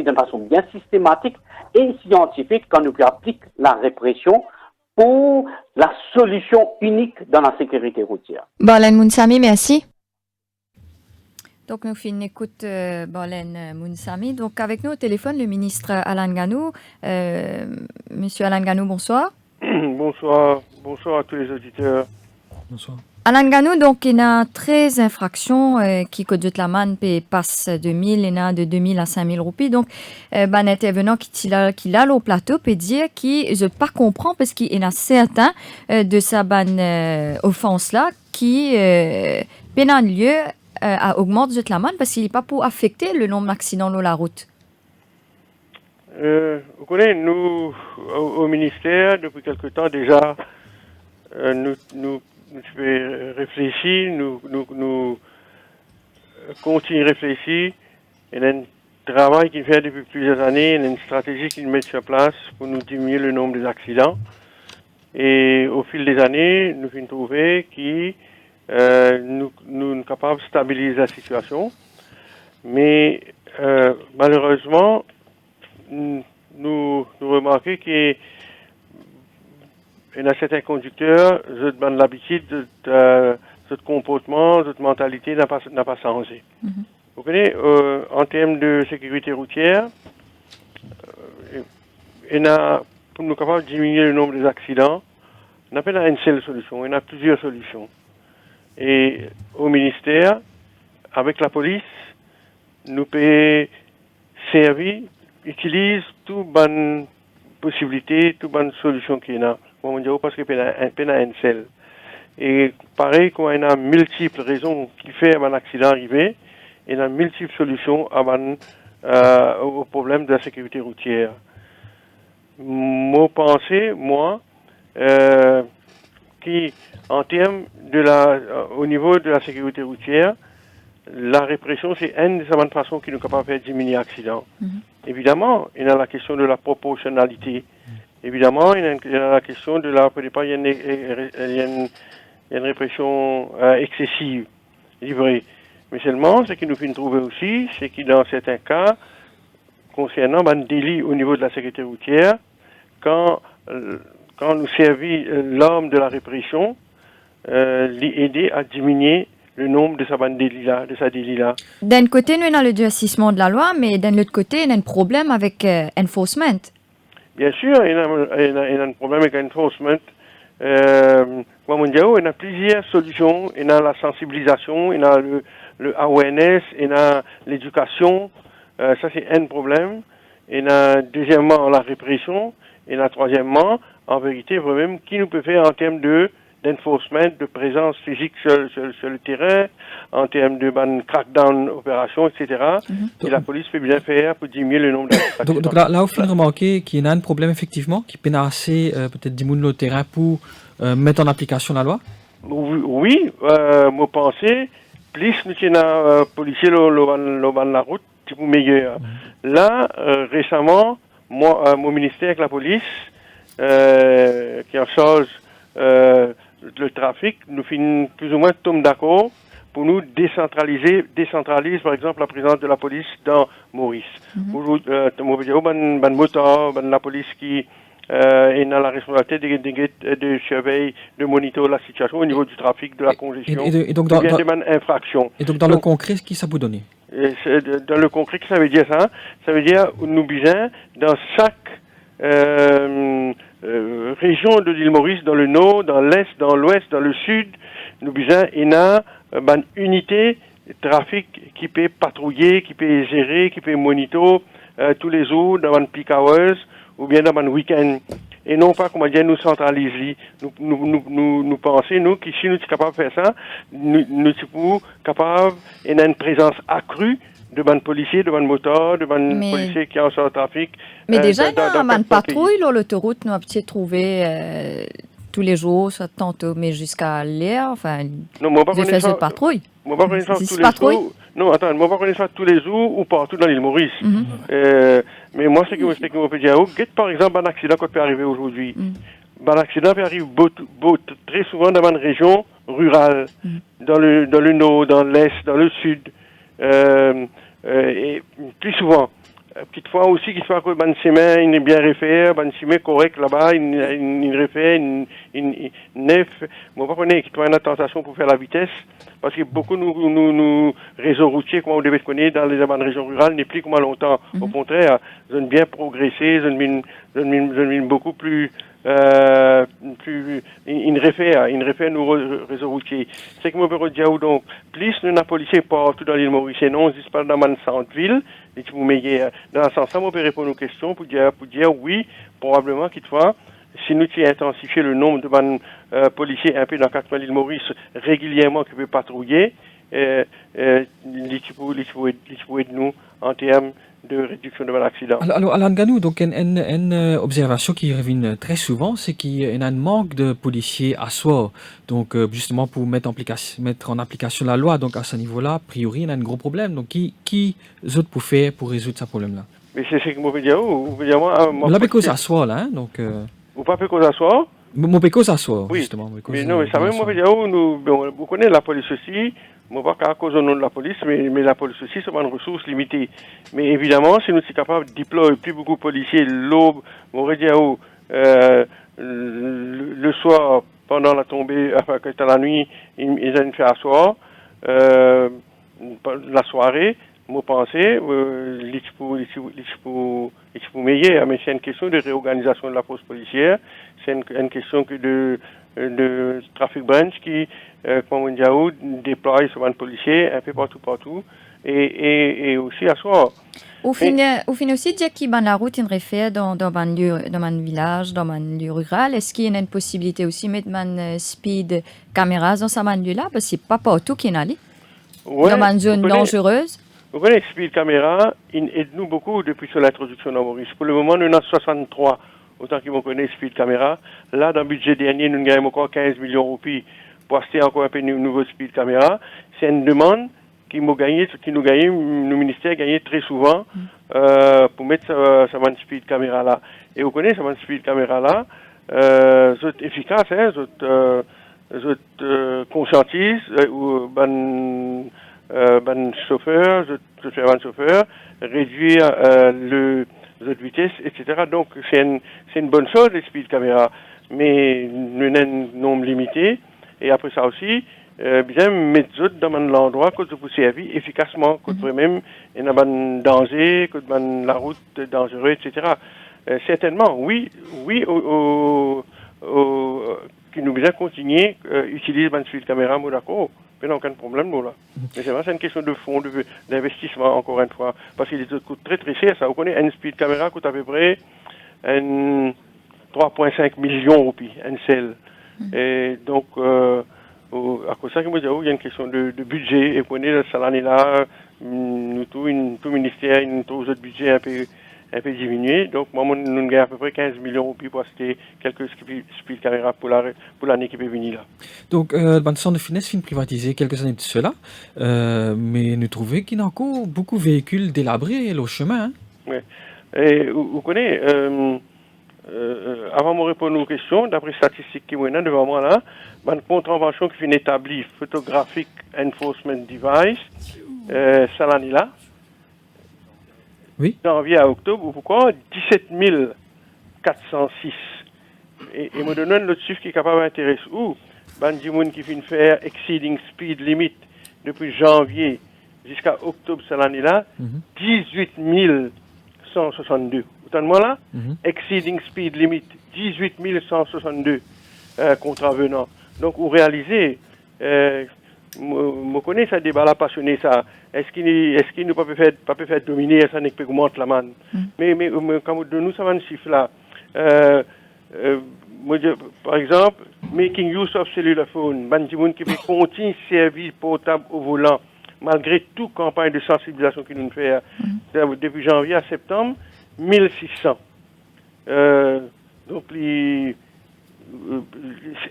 de façon bien systématique et scientifique quand nous appliquons la répression pour la solution unique dans la sécurité routière. Barlen Mounsami, merci. Donc, nous faisons une écoute Barlen Mounsami. Donc, avec nous au téléphone, le ministre Alan Ganou. Monsieur Alan Ganou, bonsoir. Bonsoir à tous les auditeurs. Bonsoir. À Langanou, donc, il y a 13 infractions qui conduisent la manne et passent de 1000, il y en a de 2000 à 5000 roupies. Donc, un intervenant qui l'a au plateau peut dire qu'il ne pas comprend parce qu'il y en a certains de sa offense-là qui peuvent lieu à augmenter la manne parce qu'il n'est pas pour affecter le nombre d'accidents sur la route. Vous connaissez, nous, au ministère, depuis quelque temps déjà, nous réfléchir, nous continuons à réfléchir. Il y a un travail qu'il fait depuis plusieurs années, il y a une stratégie qu'il met sur place pour nous diminuer le nombre des accidents. Et au fil des années, nous avons trouvé que nous sommes capables de stabiliser la situation. Mais malheureusement, nous remarquons qu'il y a certains conducteurs, ils ont l'habitude de comportement, de mentalité n'a pas changé. Vous connaissez, en termes de sécurité routière, pour nous capables de diminuer le nombre des accidents, on n'a pas une seule solution, il y a plusieurs solutions. Et au ministère, avec la police, nous pouvons servir, utiliser toutes bonnes possibilités, toutes bonnes solutions qu'il y a. Parce qu'il y a une seule. Et pareil, quand il y a multiples raisons qui font un accident arrivé, il y a multiples solutions au problème de la sécurité routière. Moi, pensée, qui, en termes au niveau de la sécurité routière, la répression, c'est une des façons qui nous capable de faire diminuer l'accident. Évidemment, il y a la question de la proportionnalité. Évidemment, il y a la question de la... Il y a une répression excessive, livrée. Mais seulement, ce que nous finissons trouver aussi, c'est que dans certains cas, concernant un délit au niveau de la sécurité routière, quand nous servit l'arme de la répression, l'aider à diminuer le nombre de sa délit-là. D'un côté, nous avons le durcissement de la loi, mais d'un autre côté, il y a un problème avec enforcement. Bien sûr, il y a un problème avec enforcement. Il y a plusieurs solutions. Il y a la sensibilisation, il y a le awareness, il y a l'éducation. Ça, c'est un problème. Il y a deuxièmement la répression. Et la troisièmement, en vérité, vraiment, qui nous peut faire en termes d'enforcement, de présence physique sur le terrain, en termes de crackdown opération, etc. Et la police peut bien faire pour diminuer le nombre d'accidents. Donc là, vous finissez remarquer qu'il y a un problème, effectivement, qui peine assez peut-être diminuer le terrain pour mettre en application la loi? Oui, moi, pensez, plus nous sommes policiers la route, c'est pour meilleur. Là, récemment, mon ministère avec la police, qui en charge le trafic, nous finissons plus ou moins tomber d'accord pour nous décentraliser par exemple la présence de la police dans Maurice. Aujourd'hui, la police qui est dans la responsabilité de surveiller, de monitorer la situation au niveau du trafic, de la congestion, et donc dans infractions. Et donc dans le concret, ce qui ça vous donne? Dans le concret, ça veut dire ça. Ça veut dire nous besoin dans chaque région de l'île Maurice, dans le nord, dans l'est, dans l'ouest, dans le sud, nous besoin une unité de trafic qui peut patrouiller, qui peut gérer, qui peut monitorer tous les jours dans un peak hours ou bien dans un week-end. Et non pas, comment dire, nous centraliser. Nous pensons, nous, que si nous sommes capables de faire ça, nous sommes capables d'avoir une présence accrue de ban policiers, de ban moteurs, de ban policiers qui en sont au trafic. Mais déjà, dans une patrouille, l'autoroute, nous avons trouvé tous les jours, soit tantôt, mais jusqu'à l'air, enfin, j'ai fait cette patrouille. Moi, pas connaître ça tous les jours. Non, attends, moi, pas connaître ça tous les jours ou partout dans l'île Maurice. Mais moi, ce que je peux dire, par exemple, un accident qui peut arriver aujourd'hui. Un accident peut arriver très souvent dans une région rurale, dans le nord, dans l'est, dans le sud. Et plus souvent. Petite fois aussi qu'il soit que ban chemin il est bien refait, ban chemin correct là-bas, il refait une neuf. Moi pas connaître qu'il y a une tentation pour faire la vitesse parce que beaucoup nous réseaux routiers comme on devait connaître dans les régions rurales n'est plus comme à longtemps. Au contraire, ils ont bien progressé, ils ont mis beaucoup plus une réfère nos réseaux routiers. C'est que moi, je dire, donc, plus nous avons policiers partout dans l'île Maurice, non, je parle dans le centre-ville, et tu vous mettez, dans ce sens-là, moi, je peux répondre aux questions pour dire oui, probablement, qu'il fois, si nous intensifier le nombre de policiers un peu dans 4 l'île Maurice régulièrement qui peuvent patrouiller, les pouvez nous en termes de réduction de l'accident. Alors, Alan Ganou, donc une observation qui revient très souvent, c'est qu'il y a un manque de policiers à soi. Donc, justement, pour mettre en application la loi, donc à ce niveau-là, a priori, il y a un gros problème. Donc, qui autres pour faire pour résoudre ce problème-là? Mais c'est ce que moi veux dire. On l'a cause à soi, là, hein, donc... Vous pas cause à soi? Mon cause à soi, oui. Justement. Mais non, mais ça même, moi veux dire, vous connaissez la police aussi. Moi, pas qu'à cause au nom de la police, mais la police aussi, c'est une ressource limitée. Mais évidemment, si nous sommes capables de déployer plus beaucoup de policiers l'aube, on va dire, le soir, pendant la tombée, enfin, quand la nuit, ils ont fait asseoir, la soirée, moi, pensais, il faut meilleur, mais c'est une question de réorganisation de la force policière, c'est une question de trafic branch qui, comme on dit, déploie sur un policier un peu partout, et aussi à soi. Au final aussi, dire qu'il y a la route, une réfère dans un village, dans un lieu rural, est-ce qu'il y a une possibilité aussi de mettre un speed caméra dans ce lieu-là, parce que c'est pas partout qu'il y en a dans une zone dangereuse? Vous connaissez Speed Camera, il aide-nous beaucoup depuis son introduction dans Maurice. Pour le moment, nous avons 63, autant qu'ils vont connaître Speed Camera. Là, dans le budget dernier, nous gagnons encore 15 millions de roupies pour acheter encore un peu de nouveau Speed Camera. C'est une demande qui nous gagne, le ministère gagne très souvent pour mettre ce Speed Camera là. Et vous connaissez ce Speed Camera là, c'est efficace, hein, c'est conscientise, chauffeur, je fais un chauffeur, réduire la vitesse, etc. Donc c'est une bonne chose les speed caméras, mais nous avons un nombre limité. Et après ça aussi, bien mettre d'autres dans l'endroit que vous servez efficacement, que même il y a un danger, que la route est dangereuse, etc. Certainement, oui, qui nous besoin continuer utiliser une speed caméra, moi d'accord. Mais non, aucun problème, là. Mais c'est vrai, c'est une question de fonds, d'investissement, encore une fois. Parce qu'il coûte très très cher, ça. Vous connaissez, une speed caméra coûte à peu près 3,5 millions de roupies, une seule. Et donc, à cause de ça, il y a une question de budget. Et vous connaissez, cette année-là, tout ministère, tous autres budgets un peu diminué. Donc, moi, nous gagnons à peu près 15 millions de roupies pour acheter quelques speed caméras pour l'année qui peut venir là. Donc, le centre de finesse fin privatisé quelques années de cela, mais nous trouvons qu'il y a encore beaucoup de véhicules délabrés au chemin. Hein? Oui. Et vous connaissez, avant de répondre aux questions, d'après les statistiques qui sont devant moi là, une contravention qui finit établie, Photographic Enforcement Device, cette année-là, oui. Janvier à octobre, pourquoi 17 406. Et me donne un autre chiffre qui est capable d'intéresser. Bandimoun qui vient faire exceeding speed limit depuis janvier jusqu'à octobre cette année-là, 18 162. Autant de moi là, exceeding speed limit, 18 162 contravenants. Donc, vous réalisez, je connais ça débat là passionné ça. Est-ce qu'il ne peut pas faire dominer ça n'est pas augmente la manne. Mais quand nous savons un chiffre là, par exemple, making use of cellular phone, bandimoun qui peut continuer service portable au volant malgré toute campagne de sensibilisation que nous faisons depuis janvier à septembre, 1600. Donc les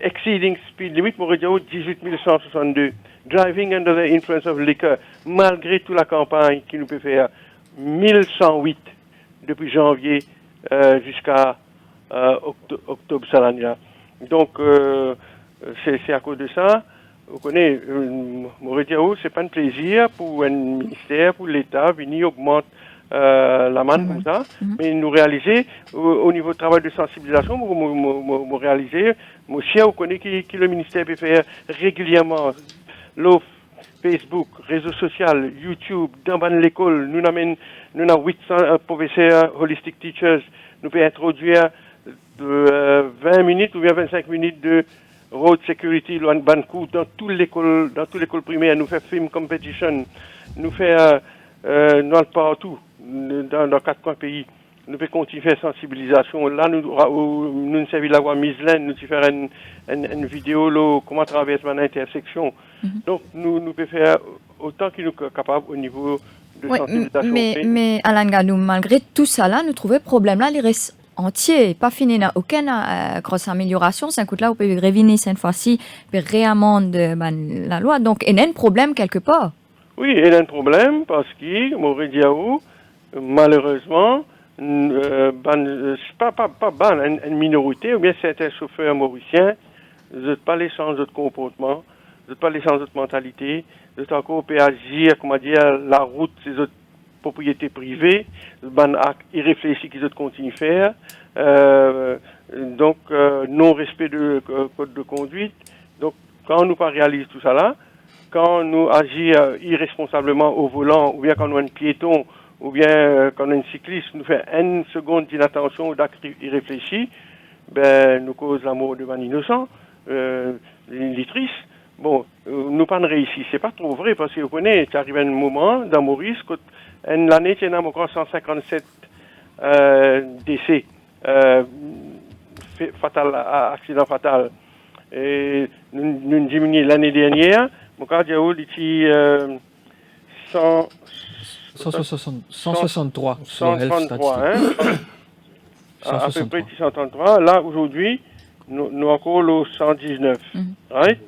exceeding speed limit, m'aurait dit 18 162. Driving under the influence of liquor, malgré toute la campagne qui nous peut faire, 1108 depuis janvier jusqu'à octobre cette année-là. Donc, c'est à cause de ça, vous connaissez, m'aurait dit, c'est pas un plaisir pour un ministère, pour l'État, venir augmenter la manne comme ça, mais nous réaliser au niveau du travail de sensibilisation, nous réaliser, mon chien, vous connaissez qui le ministère peut faire régulièrement, Facebook, réseaux sociaux, YouTube, dans l'école, nous avons 800 professeurs, holistic teachers, nous pouvons introduire 20 minutes ou bien 25 minutes de road security, ban coup dans toute l'école primaire, nous fait film competition, nous fait partout, dans 4 coins pays. Nous faisons continuer faire sensibilisation. Là, nous servons la voie Miselène, nous faire une vidéo, là, comment traverser une intersection. Donc, nous pouvons faire autant qu'il nous est capable au niveau de sensibilisation. Mais Alain Ganou, malgré tout ça, là, nous trouvons le problème là, il reste entier, pas fini, n'a aucune grosse amélioration. C'est un coup là, on peut revenir cette fois-ci, peut réamender la loi. Donc, il y a un problème quelque part. Oui, il y a un problème parce que, Maurice Diaou, malheureusement, pas une minorité, ou bien certains chauffeurs mauriciens, ils n'ont pas les sens de comportement, ils n'ont pas les sens de mentalité, ils ont encore pu agir, comment dire, la route, c'est autres propriétés privées, irréfléchis qu'ils ont continué à faire, donc non-respect de code de conduite. Donc, quand nous pas réalisons tout ça là, quand nous agissons irresponsablement au volant, ou bien quand nous avons un piéton, ou bien quand un cycliste nous fait une seconde d'inattention ou d'acte irréfléchi, ben, nous cause la mort de man innocent, triste. Bon, nous pas réussi. C'est pas trop vrai parce que vous connaissez, c'est arrivé un moment dans Maurice, l'année, il y a encore 157 décès, accident fatal. Et nous diminuons l'année dernière, mon cas, il y a eu 163 133, hein? À peu près 133. Là, aujourd'hui, nous encore le 119. Right?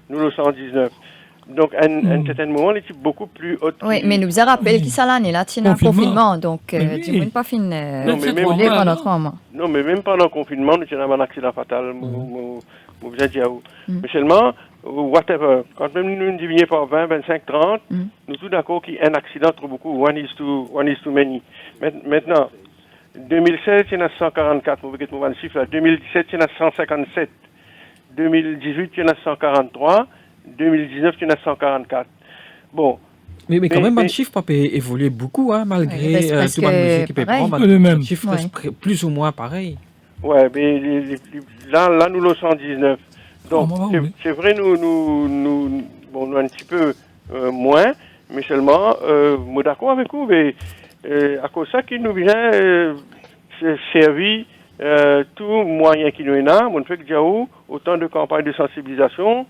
Nous le 119. Donc, à un certain moment, il est beaucoup plus haut. Oui, mais nous avons rappelé que ça l'année, là, il y a un confinement. Donc, tu ne peux pas finir pendant 3 mois. Non, mais même pendant le confinement, nous avons un accident fatal. Vous avez dit, mais seulement, whatever. Quand même nous divisons par 20, 25, 30, nous sommes d'accord qu'il y a un accident trop beaucoup. One is too many. Maintenant, 2016, il y en a 144. Vous voyez mon chiffre là. 2017, il y en a 157. 2018, il y en a 143. 2019, il y en a 144. Bon. Mais quand même, le chiffre peut évoluer beaucoup, hein, malgré tout le mesure qui peut prendre. Le chiffre reste plus ou moins pareil. Ouais, mais là, nous le 119. Donc, c'est vrai, nous un petit peu moins, mais seulement, moi d'accord avec vous, mais à cause de ça qui nous vient servir tout moyen qui nous est là, on fait que déjà autant de campagnes de sensibilisation,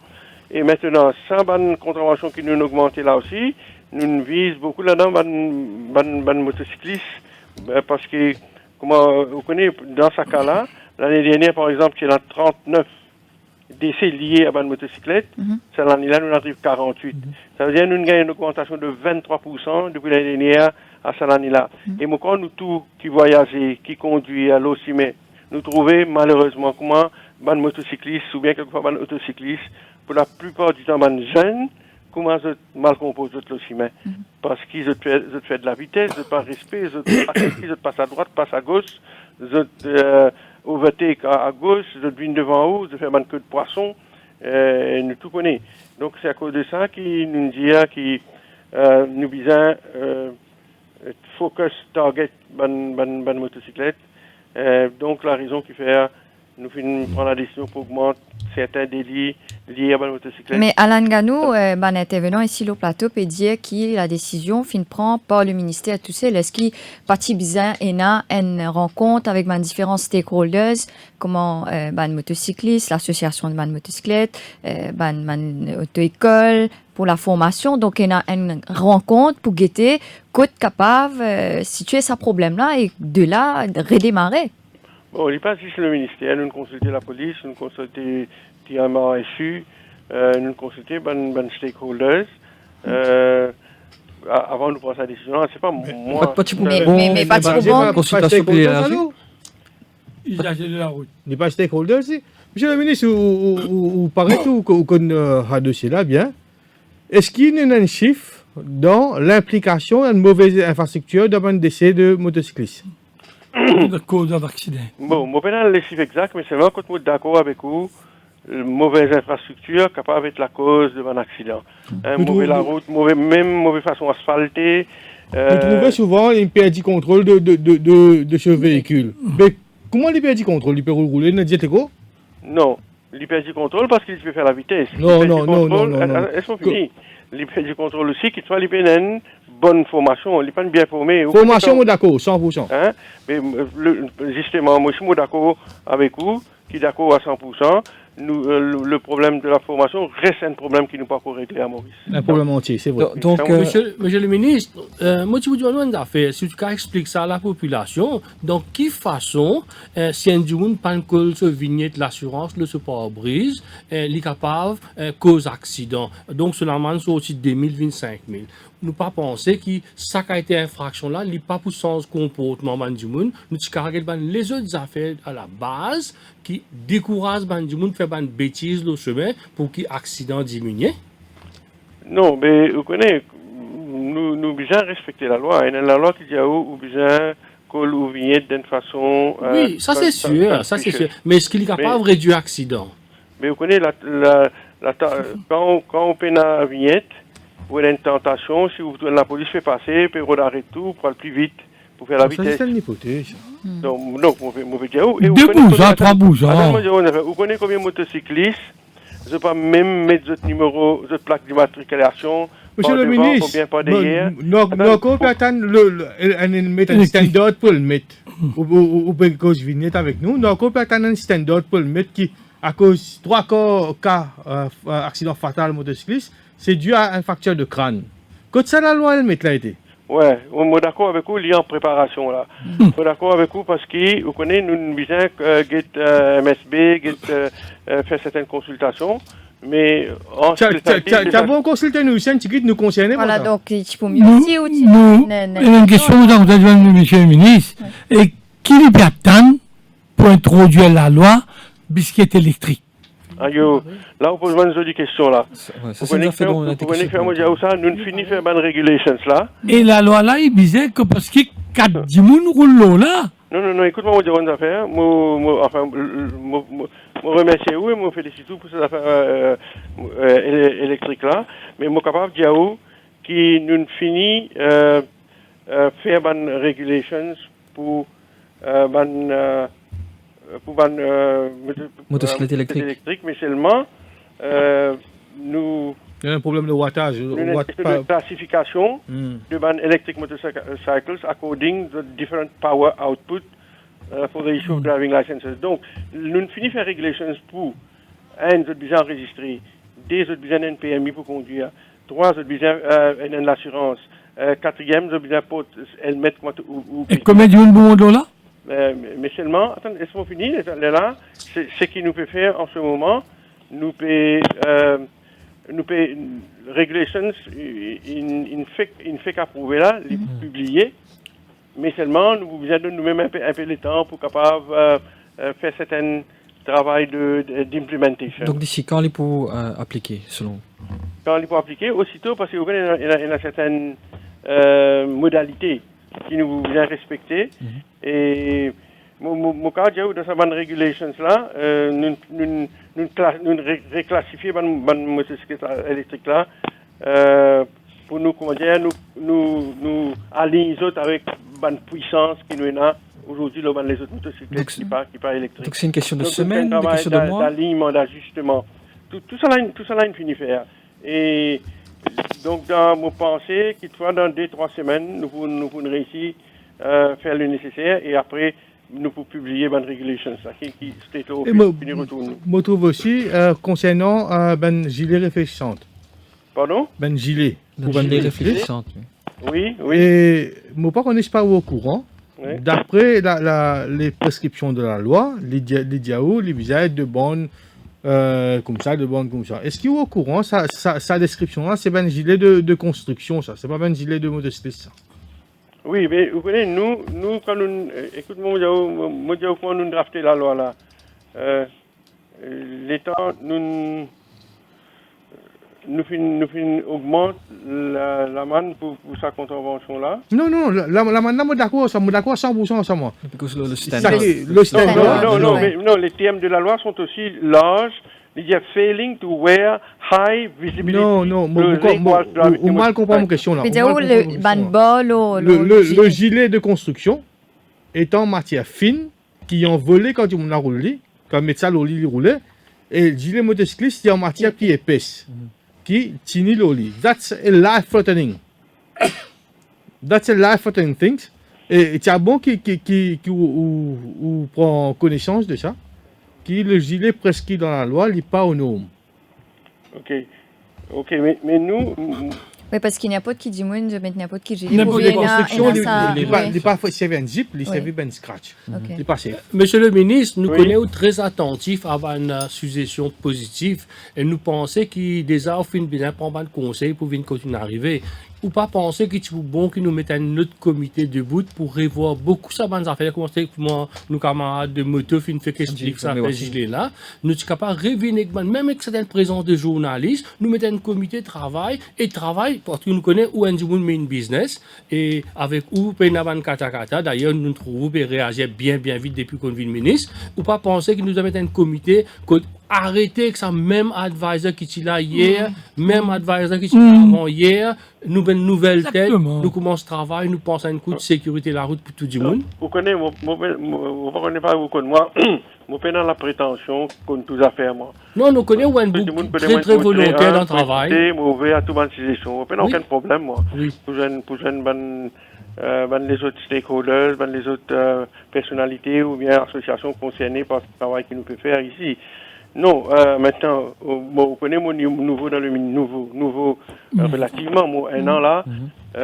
et maintenant, sans bonne contravention qui nous augmente là aussi, nous visons beaucoup là-dedans, bonne motocyclistes, parce que, comment vous connaissez, dans ce cas-là, l'année dernière, par exemple, il y a 39 décès liés à une motocyclette. Cette année-là, nous en arrivons 48. Ça veut dire que nous gagnons une augmentation de 23% depuis l'année dernière à cette année-là. Et quand nous tous qui voyageons, qui conduisent à l'Ocimé, nous trouvons malheureusement comment une motocycliste ou bien quelquefois un autocycliste, pour la plupart du temps, un jeune, comment ils mal composent l'Ocimé. Parce qu'ils ont fait de la vitesse, ils n'ont pas respect, ils passent à droite, passent à gauche, ils overtake à gauche, je viens devant eux, je fais un queue de poisson, nous tout connaissons. Donc c'est à cause de ça qu'il nous dit que nous visons focus target ban motocyclette. Donc la raison qui fait nous prenons la décision pour augmenter certains délits liés à la motocyclette. Mais Alain Ganou, intervenant ici au plateau, peut dire que la décision prend par le ministère tout seul. Est-ce qu'il parti bizarre et a une rencontre avec différents stakeholders, comment motocyclistes, l'association de motocyclettes, auto-école, pour la formation. Donc, il y a une rencontre pour guetter, côte capable, situer ce problème-là et de là, redémarrer. Bon, il n'est pas juste le ministère. Nous consultons la police, nous consultons TMRSU, nous consultons les stakeholders. Avant de prendre sa décision, c'est pas moi. Mais pas trop bon. Consultation Il n'est pas stakeholders. Monsieur le ministre, vous parlez tout qu'on a dossier là, bien. Est-ce qu'il y a un chiffre dans l'implication d'une mauvaise infrastructure dans un décès de motocyclistes? De cause d'accident. Bon, je ne sais pas les chiffres exacts, mais c'est vrai que je suis d'accord avec vous. Mauvaise infrastructure capable d'être la cause d'un accident. Mauvaise la route, mauvaise façon asphaltée. Vous trouvez souvent une perte de contrôle de ce véhicule. Mais comment il perd du contrôle? Il peut rouler dans le diétéco? Non, il perd du contrôle parce qu'il peut faire la vitesse. Non. Est-ce qu'on finit? Il perd du contrôle aussi, qu'il soit une bonne formation, il n'est pas bien formé. Formation, moi d'accord, 100%. Hein? Mais justement, moi je suis d'accord avec vous, qui est d'accord à 100%. Le problème de la formation reste un problème qui nous pas réglé à Maurice. Un problème entier, c'est vrai. Donc, monsieur le ministre, moi je vous dis une affaire, si tu expliques ça à la population, donc quelle façon, si un monde pas que ce vignette l'assurance, le pare-brise, il est capable cause accident. Donc cela mène sur aussi 2025 000. Nous pas penser que ça qui a été infraction là, il n'est pas pour sens comportement du monde. Nous avons les autres affaires à la base qui découragent du monde faire des bêtises le chemin pour que l'accident diminue. Non, mais vous connaissez, nous besoin respecter la loi. Il y a la loi qui dit où besoin qu'on ou vignette d'une façon. Oui, ça c'est sûr, ça c'est sûr. Mais est-ce qu'il est capable de réduire l'accident? Mais vous connaissez quand on peine la vignette. Pour une tentation, si la police fait passer, puis on arrête tout pour aller plus vite, pour faire la vitesse. C'est une hypothèse. Donc, on veut dire où? 2 bousins, 3 bousins. Vous connaissez combien de motocyclistes? Je ne vais pas même mettre votre numéro, votre plaque d'immatriculation. Monsieur le ministre, combien pas derrière. Non, qu'on peut attendre mettre un standard pour le mettre. Ou bien cause vignette avec nous. Non, qu'on peut attendre un standard pour le mettre qui, à cause 3 cas accident fatal motocycliste, c'est dû à un facteur de crâne. Quand ça, la loi, elle met là été. Ouais, on est d'accord avec vous, il y a en préparation là. On est d'accord avec vous parce que vous connaissez, nous besoin get MSB, faire certaines consultations. Mais en t'as bon consulter nous, c'est un petit nous concerner. Voilà, donc tu peux mieux aussi. Une question, vous avez dit, monsieur le ministre, et qui lui attend pour introduire la loi biscuit électrique? Là, on pose une question là. Vous connaissez faire ça, nous finissons faire une regulations là. Et la loi là, il disait que parce que 4 dimoun roulent là. Non, écoute-moi, moi, je vais dire une affaire. Je remercie vous et je félicite vous pour cette affaire électrique là. Mais je suis capable de dire que nous finissons faire une regulations pour motocyclette électrique, mais seulement nous. Il y a un problème de wattage. De classification de ban electric motorcycles according to different power output for the issue of driving licenses. Donc, nous finissons faire régulations pour un autre besoin enregistré, 2 autres besoin d'un PMI pour conduire, 3 autres besoin d'une assurance, 4e autres besoin pour helmet ou. Et combien de monde là? Mais seulement, attends, laisse-moi finir, là, ce qui nous peut faire en ce moment, nous peut regulations, il fait qu'approuver là, les publier, mais seulement, nous avons besoin de nous-mêmes un peu le temps pour capable faire certain travail d'implémentation. Donc d'ici quand il faut appliquer, selon? Quand il faut appliquer, aussitôt, parce qu'il y a certaines modalités qui nous bien respecter. Et mon cas, dans cette bonne regulations là, nous réclassifier les motocyclettes électriques là pour nous, comment dire, nous aligner avec la puissance qui nous a aujourd'hui les autres motocyclettes qui pas électriques. Donc c'est une question de semaine, une question de mois. D'alignement, d'ajustement. Tout ça là, il finit faire. Et donc, dans mon pensée, qu'il soit dans 2-3 semaines, nous pouvons réussir à faire le nécessaire et après, nous pouvons publier une régulation, qui state law, qui retourne. Je trouve aussi, concernant ben gilet réfléchissante. Pardon? Ben gilet. Gilet réfléchissante. Oui. Et moi, pas qu'on n'est pas au courant. Oui. D'après les prescriptions de la loi, les diaos, les visages de bonnes. Comme ça. Est-ce qu'il est au courant, sa description là, c'est un gilet de construction, ça, c'est pas un gilet de motocycliste, ça. Oui, mais vous connaissez, nous quand nous, écoute-moi, quand nous draftons la loi là, l'État, nous augmente la manne pour sa contravention là. Non, la manne, je suis d'accord à 100% ça, moi. Parce que le standard. Non, les termes de la loi sont aussi larges. Il y a failing to wear high visibility. Non, vous mal comprenez ma question là. Le gilet de construction est en matière fine qui ont volé quand on a roulé, quand médecin l'oli roulait, et le gilet motocycliste est en matière qui est épaisse, qui tient l'oli. That's a life-threatening. That's a life-threatening thing. Et c'est bon qui prend connaissance de ça, qui le gilet prescrit dans la loi, il n'est pas aux normes. Ok, mais nous... Oui, parce qu'il n'y a pas de qui dit moins, il n'y a pas de qui dit N'importe quelle construction, il n'est pas servi un zip, il servi un scratch. Il pas safe. Monsieur le ministre, nous connaissons très attentifs à une suggestion positive et nous pensons qu'il déjà fait bien prendre un conseil pour venir continuer à arriver. Ou pas penser qu'il est bon que nous mettions un autre comité debout pour revoir beaucoup ça bonnes affaires comme nos camarades de moto fin fait qu'explique ça fait gilet là nous sommes capables de revenir même avec certaines présences de journalistes nous mettons un comité de travail parce que nous connaissons où un main business et avec où penaban kata d'ailleurs nous trouvons et réagir bien vite depuis qu'on vient ministre ou pas penser que nous avons un comité arrêter que ça même advisor qui était là hier, même advisor qui était là avant hier, nous avons une nouvelle tête, nous commençons le travail, nous pensons à une coup de sécurité la route pour tout le monde. Vous connaissez, vous connaissez pas vous connaissez moi, vous prenez la prétention qu'on tout a fait moi. Non, nous connaissons un bout très volontaire dans le travail. Vous ouvert à toute bonne situation, vous prenez aucun problème moi. Pour les autres stakeholders, les autres personnalités ou bien associations concernées par ce travail que nous pouvons faire ici. Non, maintenant, vous connaissez mon nouveau dans le nouveau relativement, moi, un an là,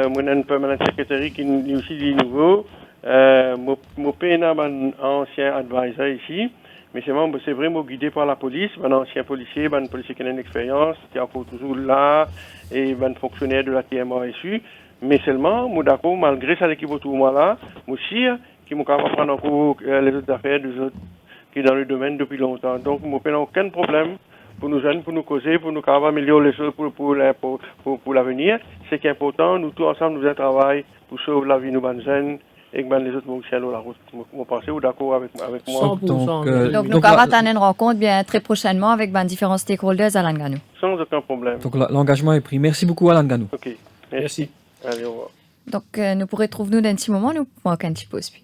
mon un permanent secrétaire qui est aussi du nouveau, mon père un ancien advisor ici, mais c'est vraiment guidé par la police, un ancien policier qui a une expérience, qui est encore toujours là, et un fonctionnaire de la TMASU, mais seulement, moi d'accord, malgré ça, l'équipe autour de moi là, moi sûr, qui m'a capable de prendre encore les autres affaires des autres qui est dans le domaine depuis longtemps. Donc, nous n'avons aucun problème pour nous jeunes, pour nous causer, pour nous améliorer les choses pour l'avenir. Ce qui est important, nous tous ensemble, nous travaillons pour sauver la vie de nos jeunes et les autres musiciens sur la route. Vous pensez ou d'accord avec moi? 100%. Donc nous avons une rencontre bien très prochainement avec différents stakeholders à Alan Ganou. Sans aucun problème. Donc l'engagement est pris. Merci beaucoup Alan Ganou. Ok, merci. Allez, au revoir. Donc nous pourrons trouver nous dans un petit moment, nous manquons un petit pause pub.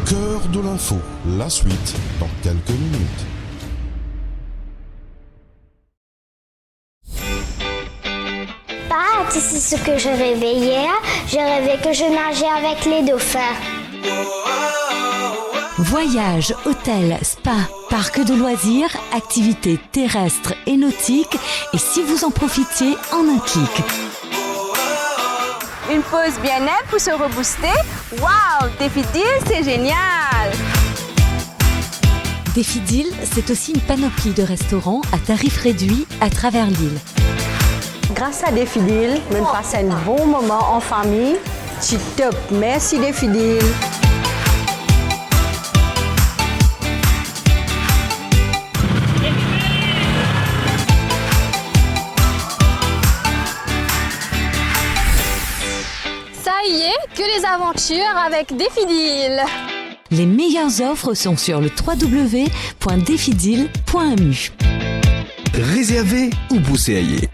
Cœur de l'info, la suite dans quelques minutes. Tu sais ce que je rêvais hier? Je rêvais que je nageais avec les dauphins. Voyages, hôtels, spa, parcs de loisirs, activités terrestres et nautiques, et si vous en profitiez en un clic. Une pause bien-être pour se rebooster. Waouh, Défi Deal, c'est génial! Défi Deal, c'est aussi une panoplie de restaurants à tarifs réduits à travers l'île. Grâce à Défi Deal, on passe un bon moment en famille. C'est top. Merci Défi Deal. Ça y est, que les aventures avec Défi Deal. Les meilleures offres sont sur le www.defideal.mu. Réservez ou bousséaillez.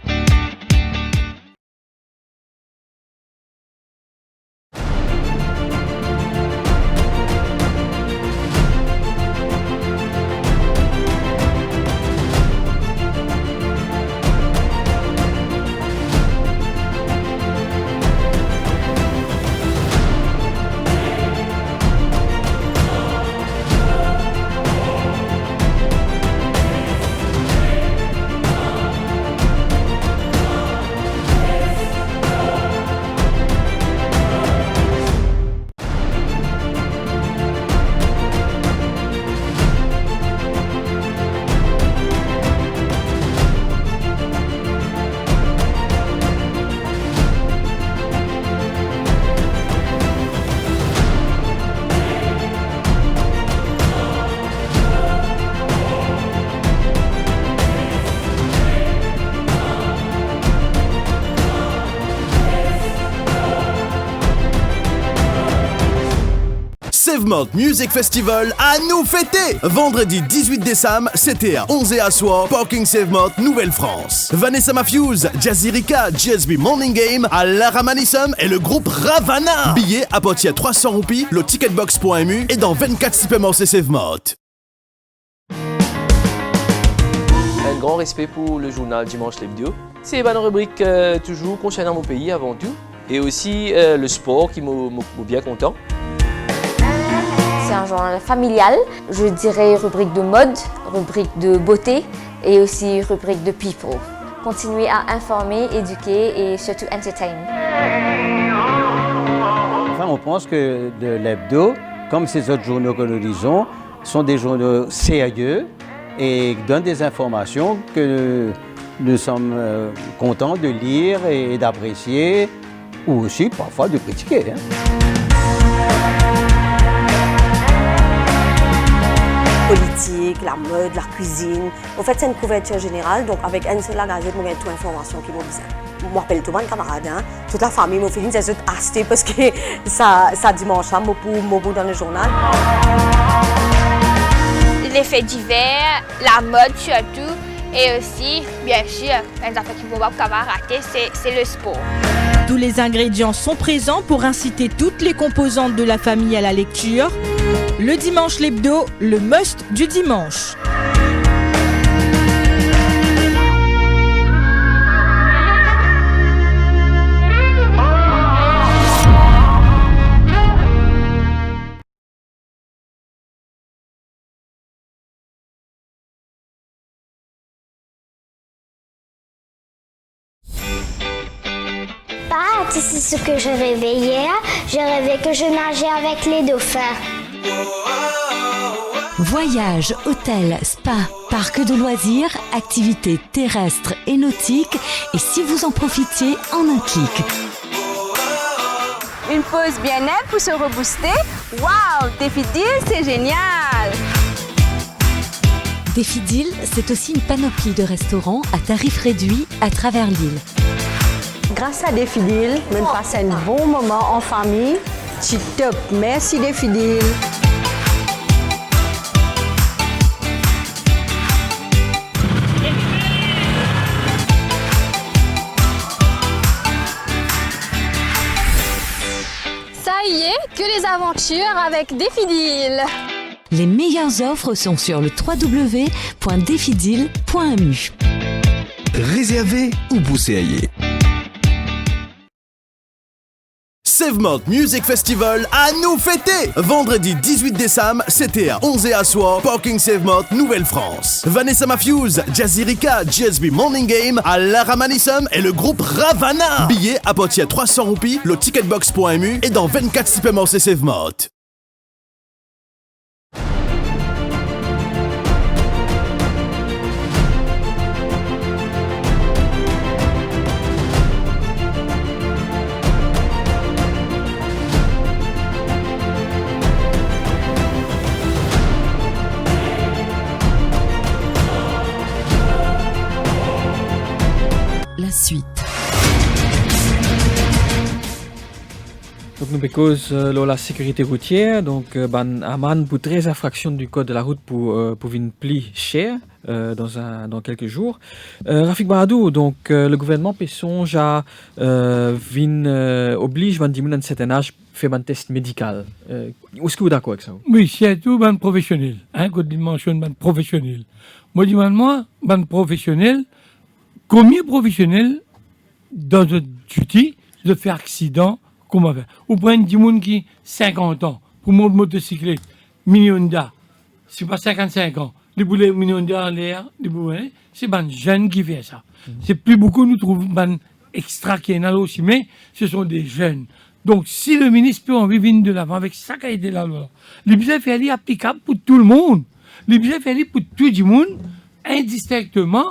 Savemount Music Festival à nous fêter. Vendredi 18 décembre, c'était à 11 et à soir, Parking Savemount, Nouvelle-France. Vanessa Matthews, Jazzy Rika, GSB Morning Game, à Lara Manissum et le groupe Ravana. Billets à partir de 300 roupies, le ticketbox.mu et dans 24 suppléments c'est Savemount. Un grand respect pour le journal Dimanche l'Hebdo. C'est une rubrique toujours concernant mon pays avant tout. Et aussi le sport qui m'a bien content. C'est un journal familial, je dirais rubrique de mode, rubrique de beauté et aussi rubrique de people. Continuez à informer, éduquer et surtout entertain. Enfin, on pense que l'hebdo, comme ces autres journaux que nous lisons, sont des journaux sérieux et donnent des informations que nous sommes contents de lire et d'apprécier, ou aussi parfois de critiquer. Politique, la mode, la cuisine. En fait, c'est une couverture générale, donc avec une seule gazette, on a toute l'information qui m'a besoin. Je m'appelle tout mon camarade, toute la famille m'a fait une zeste acheter parce que ça dimanche, moi pour dans le journal. Les faits divers, la mode surtout, et aussi, bien sûr, les affaires qui ne vont pas rater, c'est le sport. Tous les ingrédients sont présents pour inciter toutes les composantes de la famille à la lecture. Le dimanche l'hebdo, le must du dimanche. Tu sais ce que je rêvais hier? Je rêvais que je nageais avec les dauphins. Voyages, hôtels, spa, parcs de loisirs, activités terrestres et nautiques, et si vous en profitiez en un clic. Une pause bien-être pour se rebooster. Waouh, Défi Deal, c'est génial! Défi Deal, c'est aussi une panoplie de restaurants à tarifs réduits à travers l'île. Grâce à Défi Deal, on passe un bon moment en famille. C'est top. Merci Défi Deal. Ça y est, que les aventures avec Défi Deal. Les meilleures offres sont sur le www.defideal.mu. Réservez ou bousséaillez. Savemount Music Festival à nous fêter. Vendredi 18 décembre, c'était à 11 et à soir, Parking Savemount, Nouvelle-France. Vanessa Matthews, Jazzy Rika, GSB Morning Game, à Lara Manissum et le groupe Ravana. Billets à partir de 300 roupies, le ticketbox.mu et dans 24 suppléments c'est Savemount. La suite. Donc nous cause la sécurité routière, donc ban amende pour 13 infractions du code de la route pour une pli cher dans quelques jours. Rafik Baradou, donc le gouvernement peut songer à oblige ban dimoun d'un certain âge faire un test médical. Est-ce que vous êtes d'accord avec ça? Oui, c'est tout ban professionnel, quand il mentionne ban professionnel. Moi dis ban professionnel. Combien professionnel dans notre duty de faire accident comme on fait? Ou prendre des gens qui 50 ans pour monter motocyclette, mini Honda, c'est pas 55 ans, les boulets mini Honda en l'air, c'est ban jeunes qui fait ça. C'est plus beaucoup nous trouvons ban extra qui est là aussi, mais ce sont des jeunes. Donc si le ministre peut en vivre de l'avant avec ça qui a été la loi, les budgets fait aller applicable pour tout le monde, les budgets fait aller pour tout le monde indistinctement.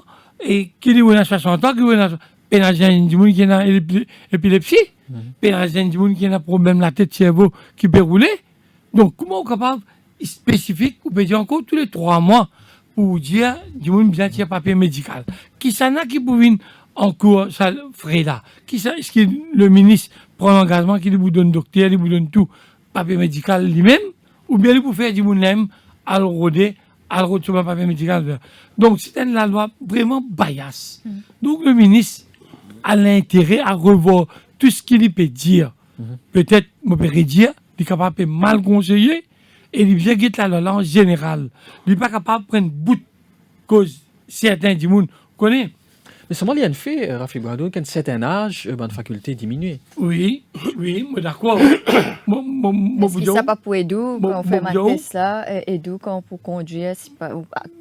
Et qui dit qu'on a 60 ans, qui a pénagène du monde qui a épilepsie, pénagène du monde qui a un problème la tête cerveau qui peut rouler. Donc comment on est capable spécifique, on peut dire encore tous les 3 mois pour dire du monde bien tirer papier médical. Qui ça n'a qui peut venir en cours ça frais là. Qui ça est-ce que le ministre prend l'engagement qu'il vous donne docteur, il vous donne tout papier médical lui-même ou bien pour faire du monde à le roder, à le retourner papier médical. Donc, c'est la loi vraiment bias. Donc, le ministre a l'intérêt à revoir tout ce qu'il peut dire. Peut-être, je peux dire, il est capable de mal conseiller et il vient guetter la loi en général. Il n'est pas capable de prendre bout de cause certains du monde connaît. Mais seulement, il y a un fait, Rafi Bradou, qu'à un certain âge, la faculté diminue. Oui, moi d'accord. Est-ce que ça pas pour Edu, quand on fait ma test là, Edu, quand on peut conduire, c'est pas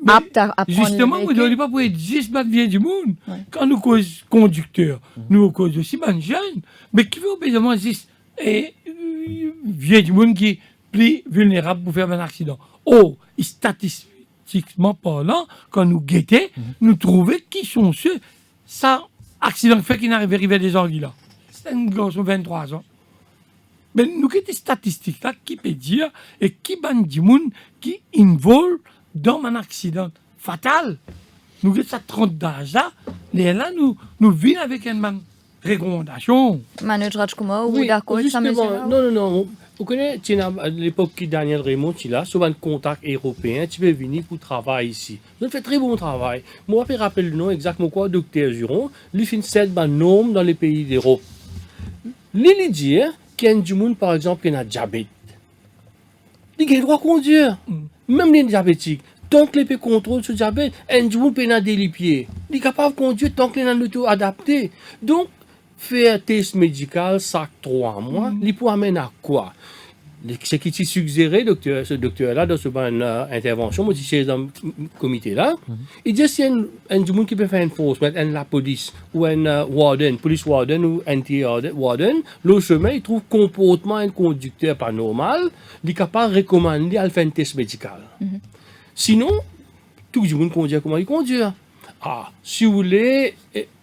apte à prendre justement, on ne dit pas pour être juste bien du monde. Quand nous cause conducteur, nous cause aussi ban jeune, mais qui veut obéissement juste vient du monde qui est plus vulnérable pour faire un accident. Oh, statistiquement parlant, quand nous guettons, nous trouvons qui sont ceux, ça, accident fait qu'il n'arrive à arriver des anguilles là. C'est un garçon de 23 ans. Mais nous avons des statistiques là qui peut dire et qui ban du monde qui involve dans un accident fatal. Nous avons ça 30 d'âge là, et là nous vivons avec une recommandation. Manu Rajkumar, oui, d'accord, ça me Non. Vous connaissez, à l'époque qui Daniel Raymond, tu là, souvent un contact européen, tu peux venir pour travailler ici. Vous fait très bon travail. Moi, je rappelle le nom exactement quoi, docteur Juron, il fait 7 normes dans les pays d'Europe. Il dit qu'il y a du monde, par exemple, qui a diabète. Il a le droit de conduire. Même les diabétiques. Tant que les pays contrôlent ce diabète, un du monde peut des les pieds. Il est capable de conduire tant que les l'auto adapté. Donc, faire un test médical, ça 3 mois, il peut amener à quoi? Ce qui t'est suggéré, ce docteur-là, dans cette intervention, moi, je suis dans le comité-là, il dit s'il y a un du monde qui peut faire enforcement, la police, ou un warden, police warden ou anti-warden, le chemin, il trouve comportement un conducteur pas normal, il est capable de recommander à faire un test médical. Sinon, tout le monde conduit comment il conduit. Ah, si vous voulez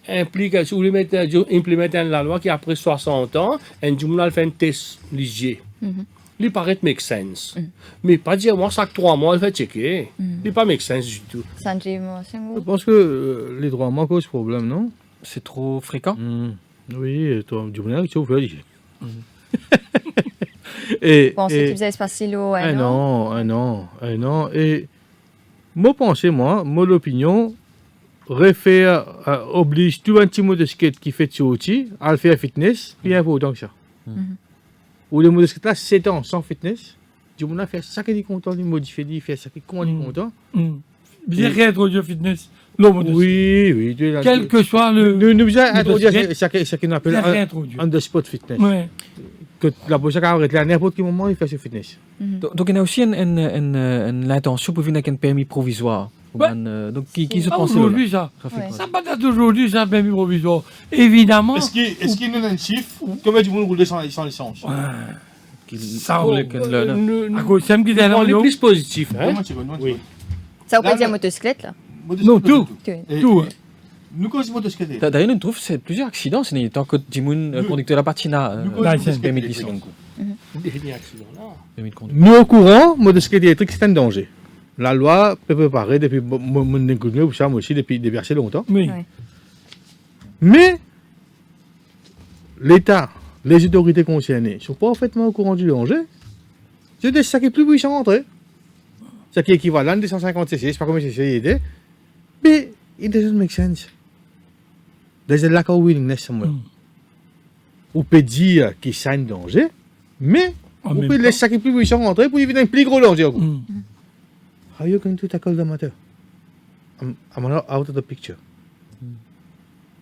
si vous voulez implémenter la loi qui après 60 ans, un du monde fait un test léger. Il paraît make sense. Mais pas dire moi, chaque 3 mois, il fait checker. Il pas make sense du tout. Je pense que les 3 mois causent problème, non? C'est trop fréquent? Oui, du monde qui fait léger. Vous pensez que vous avez passé un an? Et moi, mon opinion, refaire oblige tout un petit mot de skate qui fait sur outil à le faire fitness, bien important que ça. Ou le mot de skate là, 7 ans sans fitness, du monde a fait ça qui est content, il modifie, il fait ça qui est content. Bien réintroduire fitness. Oui. Quel que soit le. Nous besoin d'introduire ce qu'on appelle un de spot fitness. Que la prochaine arrête à n'importe quel moment, il fait ce fitness. Donc il y a aussi l'intention pour venir avec un permis provisoire. Donc qui se pense aujourd'hui ça? Ça pas date d'aujourd'hui, ça, un permis provisoire. Évidemment. Est-ce qu'il y a un chiffre comme du monde roule sans licence? Ça, à cause de qui est là, le plus positif. Oui. Ça veut dire motocyclette là? Non, tout. Nous connaissons motocyclette. D'ailleurs, nous trouvons c'est plusieurs accidents, c'est tant que du monde conducteur à patina permis de licence. Nous au courant, motocyclette électrique c'est un danger. La loi peut préparer depuis mon inconnu ou ça aussi depuis assez longtemps. Mais l'État, les autorités concernées sont parfaitement au courant du danger. C'est ça qui est plus puissant entrer. Ça qui est équivalent à 150 cc, je ne sais pas combien cc il était. Mais it doesn't make sense. There's a lack of willingness somewhere. On peut dire qu'il y a un danger, mais on peut laisser ça qui est plus puissant entrer pour éviter un plus gros danger. How are you going to tackle the matter? I'm out of the picture.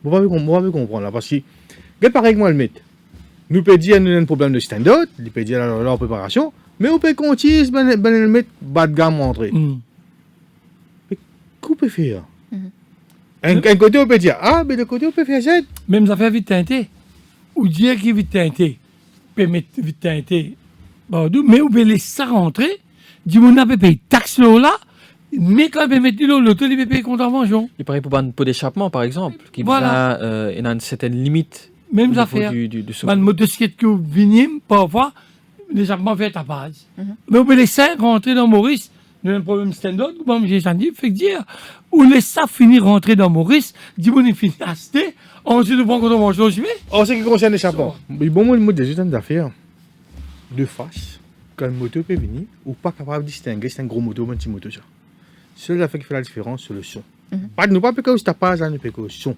Vous pouvez comprendre là, parce que, pareil que moi le mythe. Nous peut dire nous avons un problème de stand-out, nous peut dire leur préparation, mais on peut continuer le mythe bas de gamme entrer. Mais qu'est-ce qu'on peut faire? Un côté on peut dire mais de côté on peut faire ça. Même ça fait vite teinter. Ou dire qu'il vite teinter, peut mettre vite teinter, mais on peut laisser ça rentrer. Du monde n'a pas payé taxe là, mais quand même mettre l'auto, il peut payer contravention. Il paraît pour un pot d'échappement par exemple, qui il a une certaine limite. Même affaire. Une motocyclette que vous venez, parfois, l'échappement fait à base. Mais on peut laisser rentrer dans Maurice, nous avons un problème stand-up, comme j'ai dit, fait dire, ou laisse ça finir rentrer dans Maurice, du monde est fini à acheter, ensuite on prend contravention, je vais. En ce qui concerne l'échappement, bon, moi, des systèmes d'affaires de face. quand une moto peut venir, ou pas capable de distinguer c'est un gros moto ou un petit moto. Seul fait qui fait la différence, c'est le son. Pas nous pas que ça passe, nous que le son.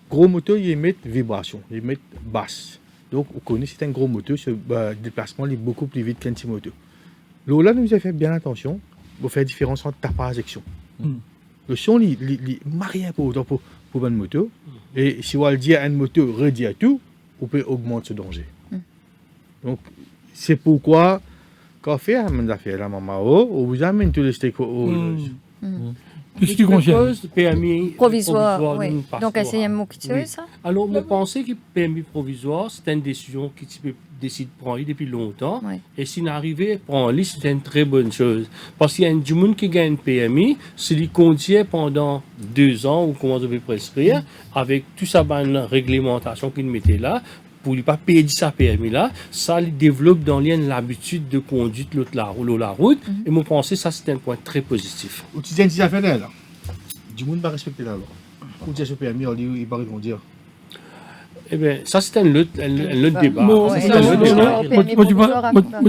Gros moto, ils émettent vibration, ils émettent basse. Donc, on connaît c'est un gros moto, ce déplacement est beaucoup plus vite qu'un petit moto. Là, nous avons fait bien attention pour faire la différence entre tapage et action. Le son, il marie un peu autant pour une moto. Et si on dit à une moto, redit à tout, on peut augmenter ce danger. Donc, c'est pourquoi, quand on fait un affaire la maman, on vous amène tous les stakeholders. Tout ce qui concerne le permis provisoire, oui. nous, Donc, c'est un mot qui tue, oui. ça? Alors, je pense que le permis provisoire, c'est une décision qui décide de prendre depuis longtemps. Oui. Et s'il arrive à prendre, c'est une très bonne chose. Parce qu'il y a du monde qui gagne un permis, s'il contient pendant 2 ans, ou comment on peut prescrire, avec toute sa bonne réglementation qu'il mettait là, pour ne pas payer sa permis là, ça lui développe dans l'habitude de conduire la route. Et moi, je pense que ça, c'est un point très positif. Ou tu dis une affaire là. Du monde va respecter la loi. Ou tu as ce permis, il va répondre. Eh bien, ça, c'est un autre débat. Moi,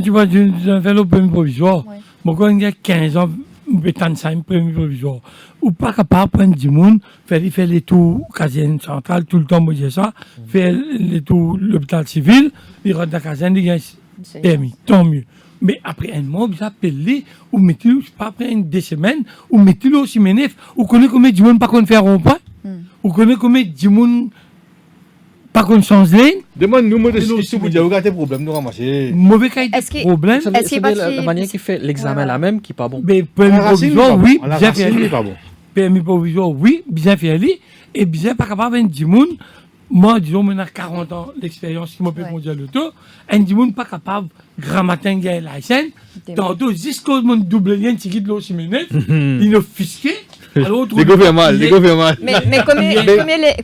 tu vois, j'ai fait le permis provisoire. Moi, quand j'ai 15 ans, je suis un permis provisoire. Ou pas capable de prendre du monde, faire les tours caserne centrale, tout le temps, moi, j'ai ça, faire les tours l'hôpital civil, il rentre dans la caserne, il y a un permis, tant mieux. Mais après un mois, vous appelez, ou mettez-le, pas après 2 semaines, ou mettez-le au Simenef, ou connaissez combien de monde pas qu'on fait rond-point, ou connaissez combien de monde pas qu'on change lane. Demande-nous, moi, de ce que vous dites, vous avez des problèmes, nous ramasser. Mauvais cas de problème. C'est la manière qui fait l'examen la même qui n'est pas bon. Mais permis provisoire, oui, bien fait. Permis provisoire, oui, bien fait. Et bien pas capable de dire, moi, disons, maintenant 40 ans d'expérience qui m'a fait conduire l'auto, un dit, pas capable, grand matin, il y a la scène, tantôt, jusqu'au double lien, qui quitte l'eau, il est fisqué. Les gars fait mal. Mais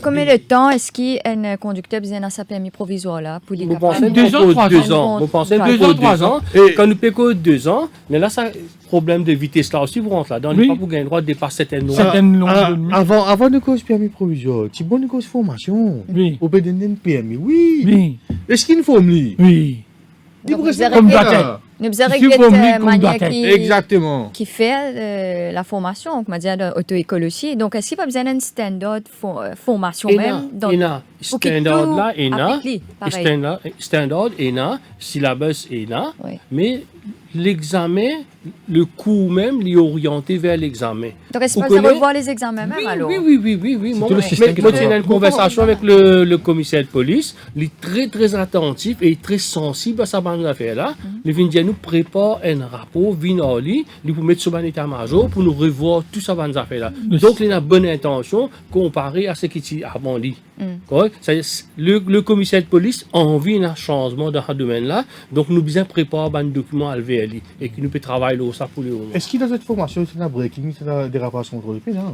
combien de temps est-ce qu'un conducteur besoin d'un permis provisoire là pour les 2 ans, 3 ans. Vous pensez 2 ans, 3 ans. Quand nous payons 2 ans, mais là, ça problème de vitesse là aussi, vous rentrez là. Donc, on n'a pas pour gagner le droit de dépasser certaines lois. Avant de cause permis provisoire, tu bonne cause formation. Oui. On peut donner un permis. Oui. Est-ce qu'il faut me Oui. Comme nous exactement qui fait la formation, on va dire auto-écologie. Donc, est-ce qu'il n'y a pas besoin d'un standard formation même dans standard là, standard ENA, syllabus ENA, mais l'examen, le cours même, il est orienté vers l'examen. Donc, est-ce que vous revoir les examens même alors? Oui. Moi, j'ai une conversation avec le commissaire de police. Il est très, très attentif et très sensible à sa bande affaire-là. Il vient nous prépare un rapport, il pour mettre sur un état-major pour nous revoir tout sa bande affaire-là. Donc, il a bonne intention comparé à ce qui était avant lui. Le commissaire de police a envie d'un changement dans ce domaine-là. Donc, nous besoin préparer un document à le et qui nous peut travailler là ça pour le moment. Est-ce qu'il y a cette formation, c'est un breaking, c'est un dérapage contre le pénal?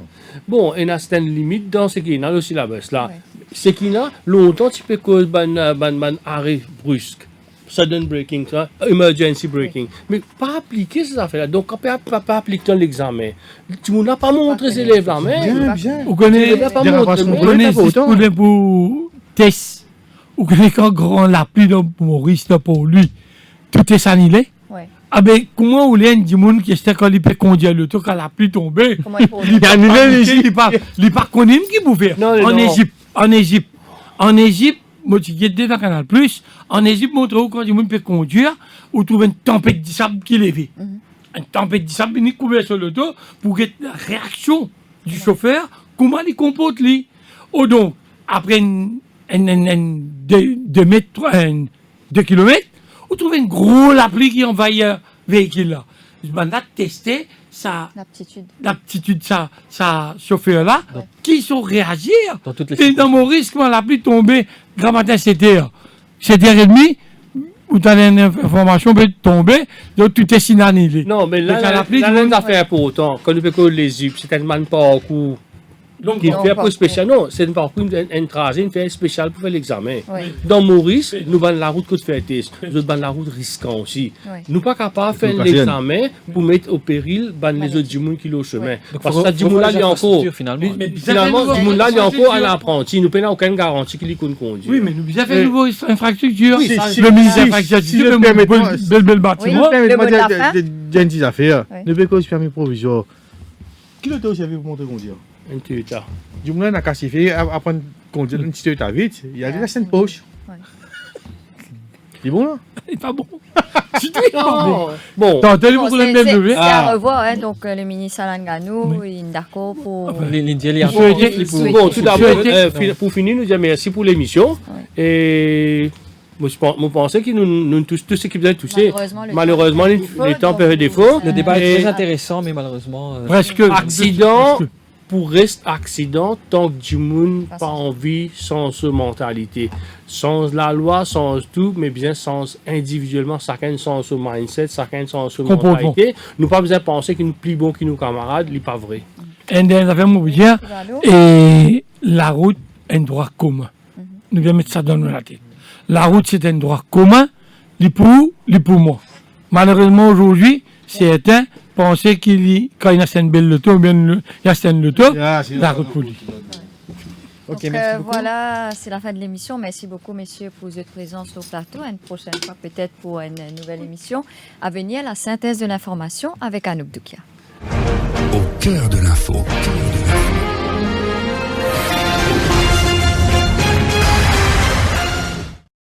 Bon, il y a certaines limites dans ce qu'il y a dans le syllabus là. Ce qu'il y a, longtemps, tu peux causer un arrêt brusque. Sudden braking, ça, emergency braking. Mais pas appliquer ces affaires-là. Donc, on ne peut pas appliquer dans l'examen. Tu n'as pas montré ces élèves-là, mais. Bien. Vous connaissez pour test. Vous connaissez quand grand la pluie de Maurice pour lui. Tout est sanilé. Ah ben, comment vous voulez dire monde qui était quand il peut conduire le truc quand la pluie tombée? Il part connaît qui pouvait faire. En Égypte, moi tu étais dans Canal Plus. En Égypte, montre où quand il peut conduire, vous trouvez une tempête de sable qui lève. Une tempête de sable qui couvert sur l'auto pour que la réaction du chauffeur, comment il comporte lui. Oh donc, après 2 kilomètres, vous trouvez une grosse pluie qui envahit un véhicule là. Je vais tester l'aptitude sa chauffeur là, qui sont réagir. Et dans mon risque, quand la pluie tombée, grand matin 7h, 7h30, où tu as une information peut tomber, donc tout est synanilé. Non, mais là, la pluie, il y a une affaire pour autant. Quand nous faisons les UP, c'est tellement pas au coup. Donc, il fait pour spécial. Non, c'est une parcours, une tracé, une fait spécial pour faire l'examen. Oui. Dans Maurice, nous avons la route que fait test. Nous avons la route risquant aussi. Oui. Nous pas capables de faire l'examen pour mettre au péril les autres du monde qui sont au chemin. Parce que ça, du monde là, il y a encore. Finalement, du monde là, il y a encore un apprenti. Nous n'avons aucune garantie qu'il peut conduire. Oui, mais nous avons fait une nouvelle infrastructure. Oui, le ministère de l'infrastructure, bel bâtiment. Il y a une petite affaire. Le béco, permis provisoire. Qui l'a servi pour montrer conduire? Un Toyota. Du moins, on a cassé, apprendre à conduire une petite Toyota vite. Il y a des scènes poche. Il est bon là? Il n'est pas bon. Bon. C'est à revoir, hein, donc le ministre Alan Ganou, il est d'accord pour... Bon, tout d'abord, pour finir, nous disons merci pour l'émission. Et... je pensais que nous tous ceux qui veulent toucher. Malheureusement, les temps peuvent défaut. Le débat est très intéressant, mais malheureusement... Presque. Accident pour reste accident tant que du monde pas envie sans ce mentalité. Sans la loi, sans tout, mais bien sans individuellement, chacun sans ce mindset, chacun sans ce mentalité. Nous pas besoin de penser qu'il nous plus bon que nos camarades, ce n'est pas vrai. Et la route est un droit commun. Nous devons mettre ça dans la tête. La route, c'est un droit commun, les pour moi. Malheureusement, aujourd'hui, certains pensaient quand il y a une belle loto, ou bien il y a une loto, la route pour lui. Donc, voilà, c'est la fin de l'émission. Merci beaucoup, messieurs, pour votre présence au plateau. Une prochaine fois, peut-être pour une nouvelle émission. À venir, la synthèse de l'information avec Anouk Doukia. Au cœur de l'info.